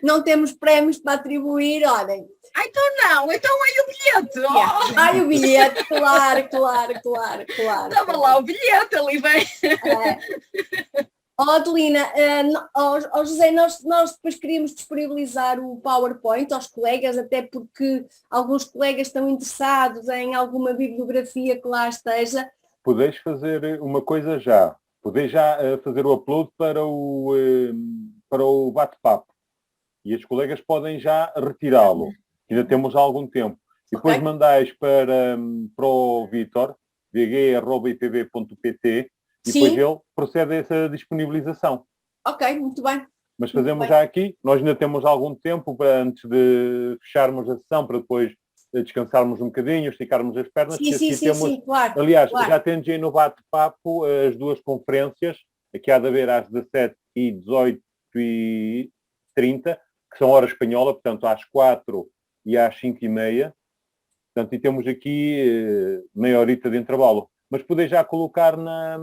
Não temos prémios para atribuir, olhem. Então não, então aí o bilhete. Oh. Ai, o bilhete, claro. Estava lá o bilhete, ali vem. Adelina, José, nós depois queríamos disponibilizar o PowerPoint aos colegas, até porque alguns colegas estão interessados em alguma bibliografia que lá esteja. Podeis fazer uma coisa já. Podeis já fazer o upload para o bate-papo. E os colegas podem já retirá-lo. Ainda temos algum tempo. E depois mandais para o Vítor, vg@ipb.pt, e depois ele procede a essa disponibilização. Ok, muito bem. Mas fazemos já aqui. Nós ainda temos algum tempo antes de fecharmos a sessão, para depois descansarmos um bocadinho, esticarmos as pernas. Sim, claro. Aliás, já temos aí no bate-papo as duas conferências, aqui há de haver às 17 e 18h30, que são hora espanhola, portanto às 4 e às 5h30. Portanto, e temos aqui meia horita de intervalo. Mas podeis já colocar aí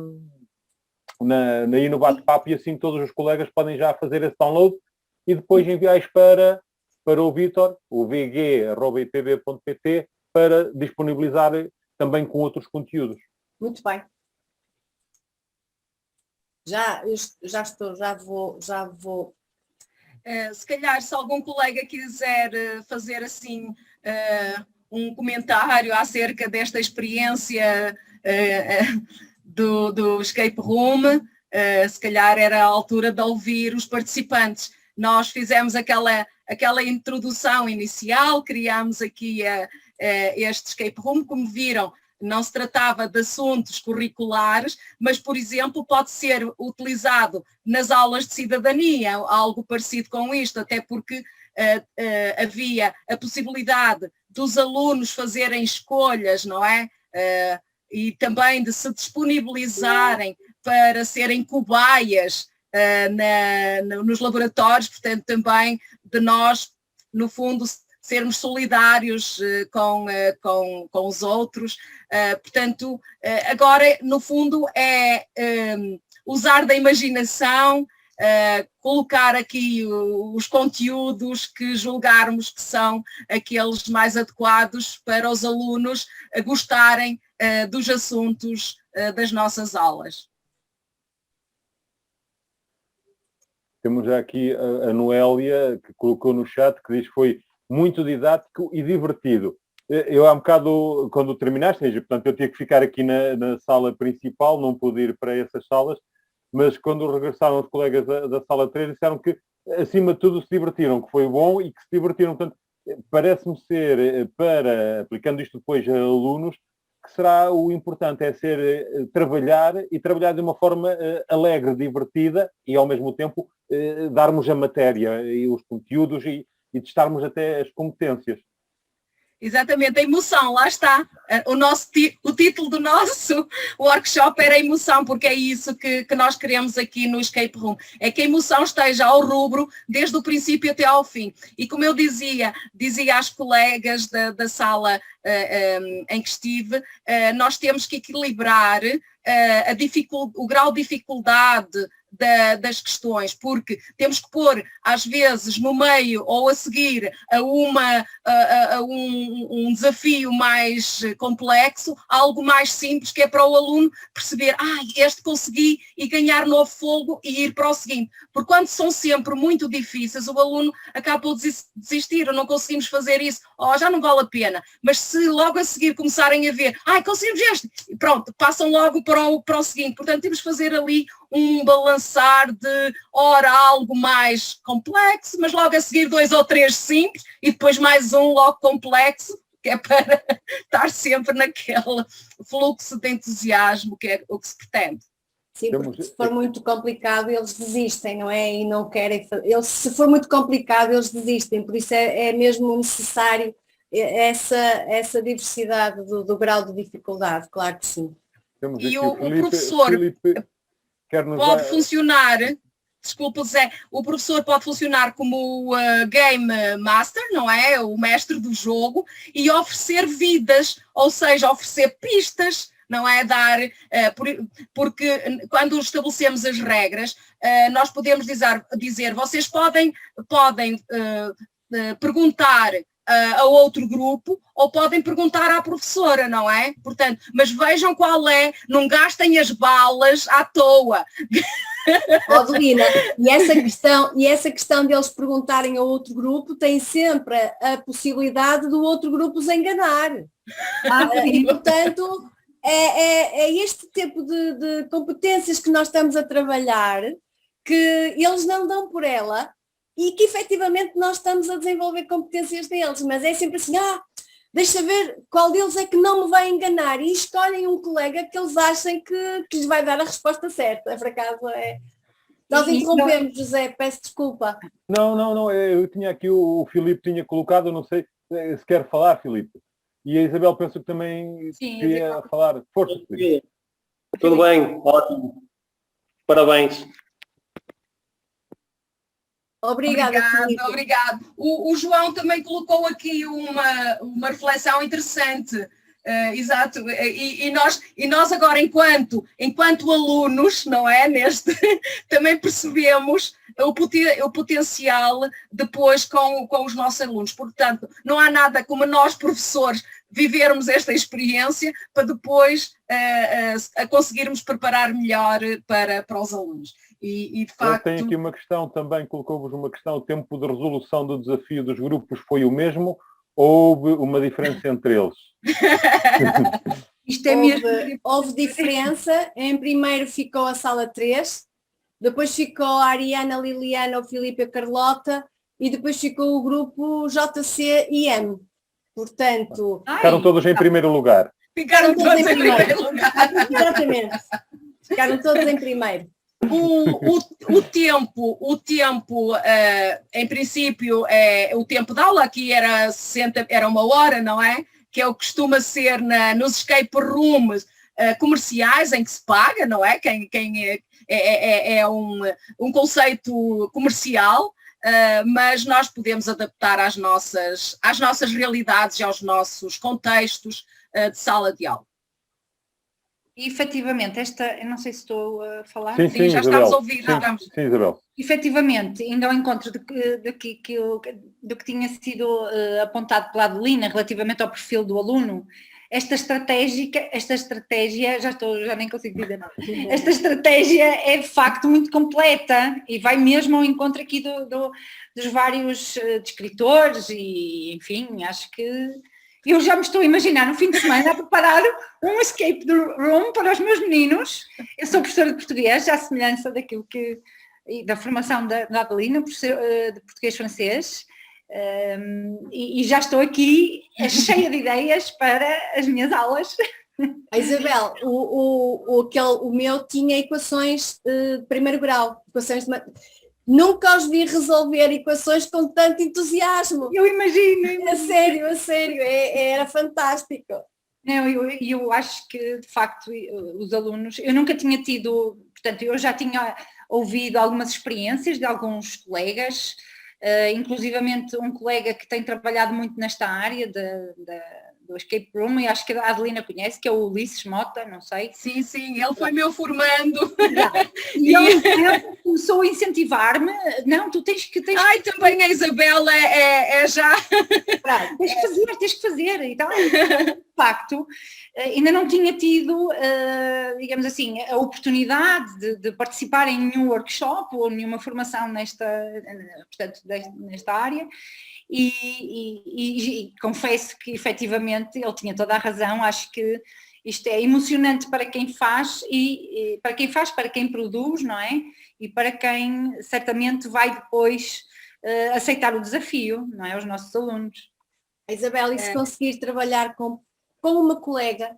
no bate-papo, e assim todos os colegas podem já fazer esse download e depois enviais para o Vítor, o vg@ipb.pt, para disponibilizar também com outros conteúdos. Muito bem. Já vou. Se calhar, se algum colega quiser fazer assim um comentário acerca desta experiência do Escape Room, se calhar era a altura de ouvir os participantes. Nós fizemos aquela introdução inicial, criámos aqui este Escape Room, como viram, não se tratava de assuntos curriculares, mas, por exemplo, pode ser utilizado nas aulas de cidadania, algo parecido com isto, até porque havia a possibilidade dos alunos fazerem escolhas, não é? E também de se disponibilizarem para serem cobaias nos laboratórios, portanto também de nós, no fundo, sermos solidários com os outros. Portanto, agora, no fundo, é usar da imaginação, colocar aqui os conteúdos que julgarmos que são aqueles mais adequados para os alunos gostarem dos assuntos das nossas aulas. Temos já aqui a Noélia, que colocou no chat, que diz que foi muito didático e divertido. Eu há um bocado, quando terminaste, portanto eu tinha que ficar aqui na sala principal, não pude ir para essas salas, mas quando regressaram os colegas da sala 3 disseram que, acima de tudo, se divertiram, que foi bom e que se divertiram. Portanto, parece-me ser, aplicando isto depois a alunos, que será o importante, é ser trabalhar de uma forma alegre, divertida e, ao mesmo tempo, darmos a matéria e os conteúdos e testarmos até as competências. Exatamente, a emoção, lá está. O título do nosso workshop era a emoção, porque é isso que nós queremos aqui no Escape Room. É que a emoção esteja ao rubro desde o princípio até ao fim. E como eu dizia às colegas da sala em que estive, nós temos que equilibrar o grau de dificuldade das questões, porque temos que pôr, às vezes, no meio ou a seguir a um desafio mais complexo, algo mais simples, que é para o aluno perceber, este consegui, e ganhar novo fogo e ir para o seguinte. Porque quando são sempre muito difíceis, o aluno acaba por desistir, ou não conseguimos fazer isso, já não vale a pena. Mas se logo a seguir começarem a ver, conseguimos este, pronto, passam logo para o seguinte. Portanto, temos que fazer ali um balançar de, algo mais complexo, mas logo a seguir 2 ou 3 simples, e depois mais um logo complexo, que é para estar sempre naquele fluxo de entusiasmo que é o que se pretende. Sim, porque se for muito complicado eles desistem, não é? E não querem, se for muito complicado eles desistem, por isso é mesmo necessário essa diversidade do grau de dificuldade, claro que sim. E o professor pode funcionar, desculpa Zé, o professor pode funcionar como Game Master, não é? O mestre do jogo, e oferecer vidas, ou seja, oferecer pistas, não é? Porque quando estabelecemos as regras, nós podemos dizer vocês podem perguntar a outro grupo, ou podem perguntar à professora, não é? Portanto, mas vejam qual é, não gastem as balas à toa. Adelina, e essa questão deles perguntarem a outro grupo tem sempre a possibilidade do outro grupo os enganar. E, portanto, é este tipo de competências que nós estamos a trabalhar, que eles não dão por ela, e que efetivamente nós estamos a desenvolver competências deles, mas é sempre assim, deixa ver qual deles é que não me vai enganar, e escolhem um colega que eles achem que lhes vai dar a resposta certa. Por acaso Nós interrompemos, José, peço desculpa. Não, eu tinha aqui, o Filipe tinha colocado, não sei se quer falar, Filipe. E a Isabel penso que também queria falar. Força, Filipe. Tudo bem, ótimo. Parabéns. Obrigada. Obrigado. O João também colocou aqui uma reflexão interessante. Exato, e nós agora enquanto alunos, não é, também percebemos o potencial depois com os nossos alunos. Portanto, não há nada como nós professores vivermos esta experiência para depois a conseguirmos preparar melhor para os alunos. E de facto... Tem aqui uma questão também, colocou-vos uma questão: o tempo de resolução do desafio dos grupos foi o mesmo? Houve uma diferença entre eles? Isto é houve diferença. Em primeiro ficou a sala 3, depois ficou a Ariana, a Liliana, o Filipe e a Carlota, e depois ficou o grupo JC e M. Portanto... Ficaram todos em primeiro lugar. Ficaram todos em primeiro lugar. Exatamente. Ficaram todos em primeiro. O tempo, em princípio, o tempo de aula aqui era 1 hora, não é? Que é o que costuma ser nos escape rooms comerciais, em que se paga, não é? É um conceito comercial, mas nós podemos adaptar às nossas realidades e aos nossos contextos de sala de aula. E, efetivamente, eu não sei se estou a falar. Sim, já Isabel. estamos a ouvir. Sim, Isabel. Efetivamente, indo ao encontro do que tinha sido apontado pela Adelina relativamente ao perfil do aluno, esta estratégia, já nem consigo dizer nada, esta estratégia é de facto muito completa e vai mesmo ao encontro aqui dos vários descritores e, enfim, acho que eu já me estou a imaginar no fim de semana a preparar um escape room para os meus meninos. Eu sou professora de português, à semelhança daquilo da formação da Adelina, de português-francês, e já estou aqui cheia de ideias para as minhas aulas. Isabel, o meu tinha equações de primeiro grau, equações de nunca os vi resolver equações com tanto entusiasmo. Eu imagino. A sério, era fantástico. Não, eu acho que, de facto, os alunos... Eu nunca tinha tido... Portanto, eu já tinha ouvido algumas experiências de alguns colegas, inclusivamente um colega que tem trabalhado muito nesta área Escape Room, e acho que a Adelina conhece, que é o Ulisses Mota, não sei. Sim, ele foi meu formando. E ele começou a incentivar-me, não, tu tens que... Ai, também a Isabela é já... Tens que fazer, e tal. De facto, ainda não tinha tido, digamos assim, a oportunidade de participar em nenhum workshop ou nenhuma formação nesta área, e confesso que efetivamente ele tinha toda a razão. Acho que isto é emocionante para quem faz, para quem produz, não é? E para quem certamente vai depois aceitar o desafio, não é? Os nossos alunos. Isabel, e se conseguir trabalhar com uma colega,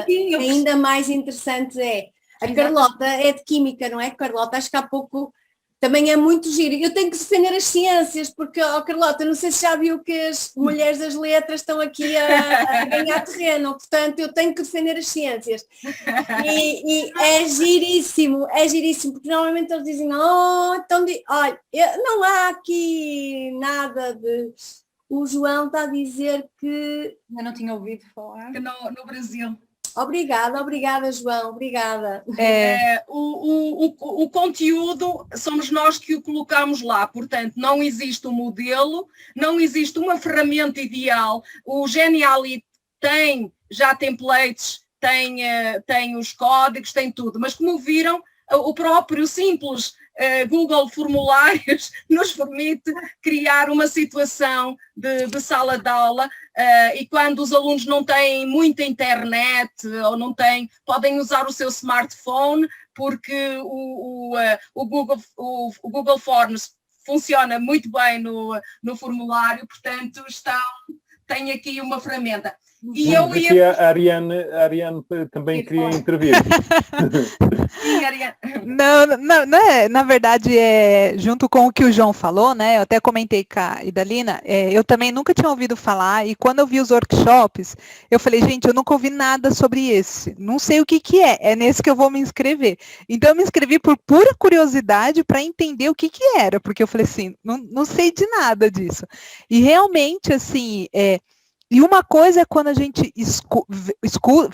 sim, ainda mais interessante é. A Carlota é de Química, não é? Carlota, acho que há pouco também é muito giro. Eu tenho que defender as ciências, porque, Carlota, não sei se já viu que as mulheres das letras estão aqui a ganhar terreno, portanto eu tenho que defender as ciências. E é giríssimo, porque normalmente eles dizem, olha, não há aqui nada de... O João está a dizer que... Eu não tinha ouvido falar. Que no Brasil. Obrigada, João, obrigada. O conteúdo somos nós que o colocamos lá, portanto não existe um modelo, não existe uma ferramenta ideal. O Geniali tem já templates, tem os códigos, tem tudo, mas como viram, o próprio simples Google Formulários nos permite criar uma situação de sala de aula, e quando os alunos não têm muita internet ou não têm, podem usar o seu smartphone, porque o Google Forms funciona muito bem no formulário, portanto tem aqui uma ferramenta. E aqui a Ariane também queria intervir. Sim, Ariane. Não é, na verdade, junto com o que o João falou, né? Eu até comentei com a Idalina, eu também nunca tinha ouvido falar, e quando eu vi os workshops, eu falei, gente, eu nunca ouvi nada sobre esse, não sei o que é nesse que eu vou me inscrever. Então eu me inscrevi por pura curiosidade para entender o que era, porque eu falei assim, não sei de nada disso. E realmente, assim, e uma coisa é quando a gente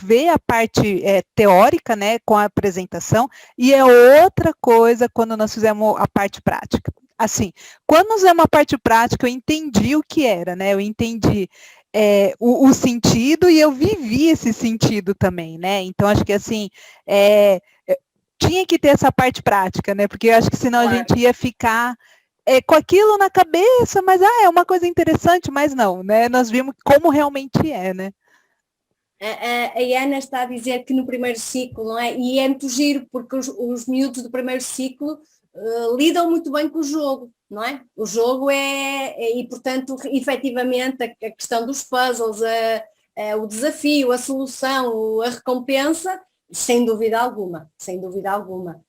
vê a parte teórica, né, com a apresentação, e é outra coisa quando nós fizemos a parte prática. Assim, quando nós fizemos a parte prática, eu entendi o que era, né, eu entendi o sentido, e eu vivi esse sentido também, né, então acho que assim, tinha que ter essa parte prática, né, porque eu acho que senão a gente ia ficar... com aquilo na cabeça, mas é uma coisa interessante, mas não, né? Nós vimos como realmente é, né? A Ana está a dizer que no primeiro ciclo, não é? E é muito giro, porque os miúdos do primeiro ciclo lidam muito bem com o jogo, não é? O jogo e portanto, efetivamente, a questão dos puzzles, o desafio, a solução, a recompensa, sem dúvida alguma, sem dúvida alguma.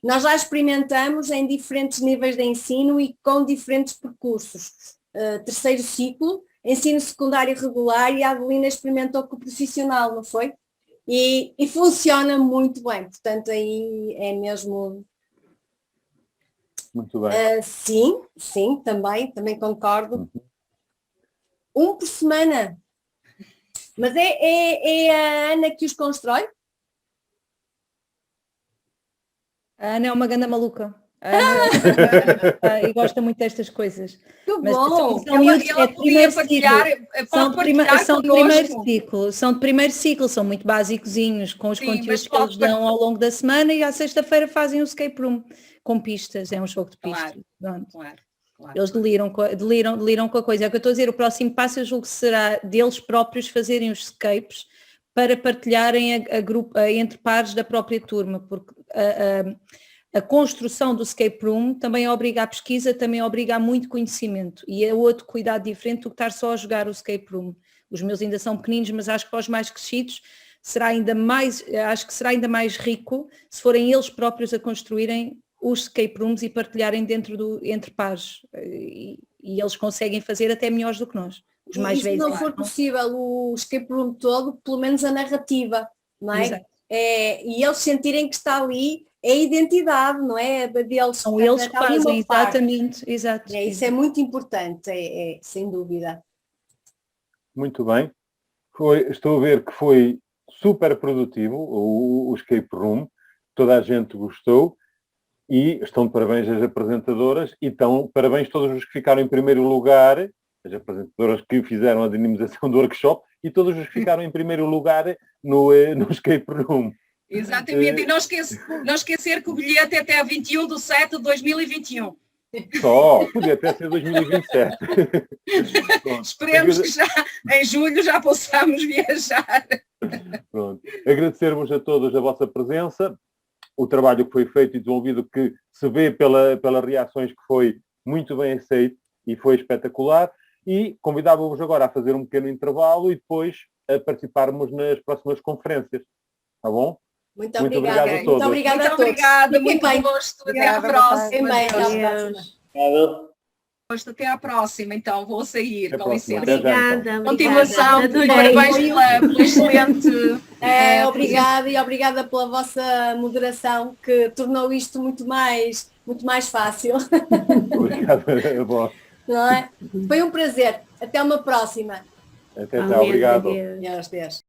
Nós já experimentamos em diferentes níveis de ensino e com diferentes percursos. Terceiro ciclo, ensino secundário regular, e a Adelina experimentou com o profissional, não foi? E funciona muito bem, portanto aí é mesmo... Muito bem. Sim, também concordo. Um por semana. Mas é a Ana que os constrói? A Ana é uma ganda maluca. E gosta muito destas coisas. Mas bom! São de primeiro ciclo, são muito básicozinhos, com os conteúdos que eles dão ao longo da semana, e à sexta-feira fazem o escape room com pistas, é um jogo de pistas. Claro. Eles deliram com a coisa. É o que eu estou a dizer, o próximo passo eu julgo que será deles próprios fazerem os escapes para partilharem entre pares da própria turma, porque a construção do escape room também obriga à pesquisa, também obriga a muito conhecimento, e é outro cuidado diferente do que estar só a jogar o escape room. Os meus ainda são pequeninos, mas acho que para os mais crescidos será ainda mais rico se forem eles próprios a construírem os escape rooms e partilharem entre pares, e eles conseguem fazer até melhores do que nós. Os mais velhos. Se não for possível o escape room todo, pelo menos a narrativa, não é? Exato. E eles sentirem que está ali a identidade, não é? Deles. São eles que fazem, exatamente. Exato. Isso é muito importante, sem dúvida. Muito bem. Estou a ver que foi super produtivo o Escape Room, toda a gente gostou e estão de parabéns as apresentadoras e estão parabéns todos os que ficaram em primeiro lugar, as apresentadoras que fizeram a dinamização do workshop e todos os que ficaram em primeiro lugar no Escape Room. Exatamente, e não esquecer que o bilhete é até 21/7/2021. Só, podia até ser 2027. Esperemos que já em julho já possamos viajar. Pronto. Agradecer-vos a todos a vossa presença, o trabalho que foi feito e desenvolvido, que se vê pelas reações que foi muito bem aceito e foi espetacular, e convidava-vos agora a fazer um pequeno intervalo e depois a participarmos nas próximas conferências. Tá bom? Muito obrigada a todos. Muito obrigada a todos. Obrigada, muito gosto. Até à próxima. Até à próxima, então. Vou sair, com licença. Obrigada. Continuação. Parabéns pelo excelente... Obrigada, e obrigada pela vossa moderação, que tornou isto muito mais fácil. Obrigado a vós. Não é? Foi um prazer. Até uma próxima. Até já, obrigado. Deus.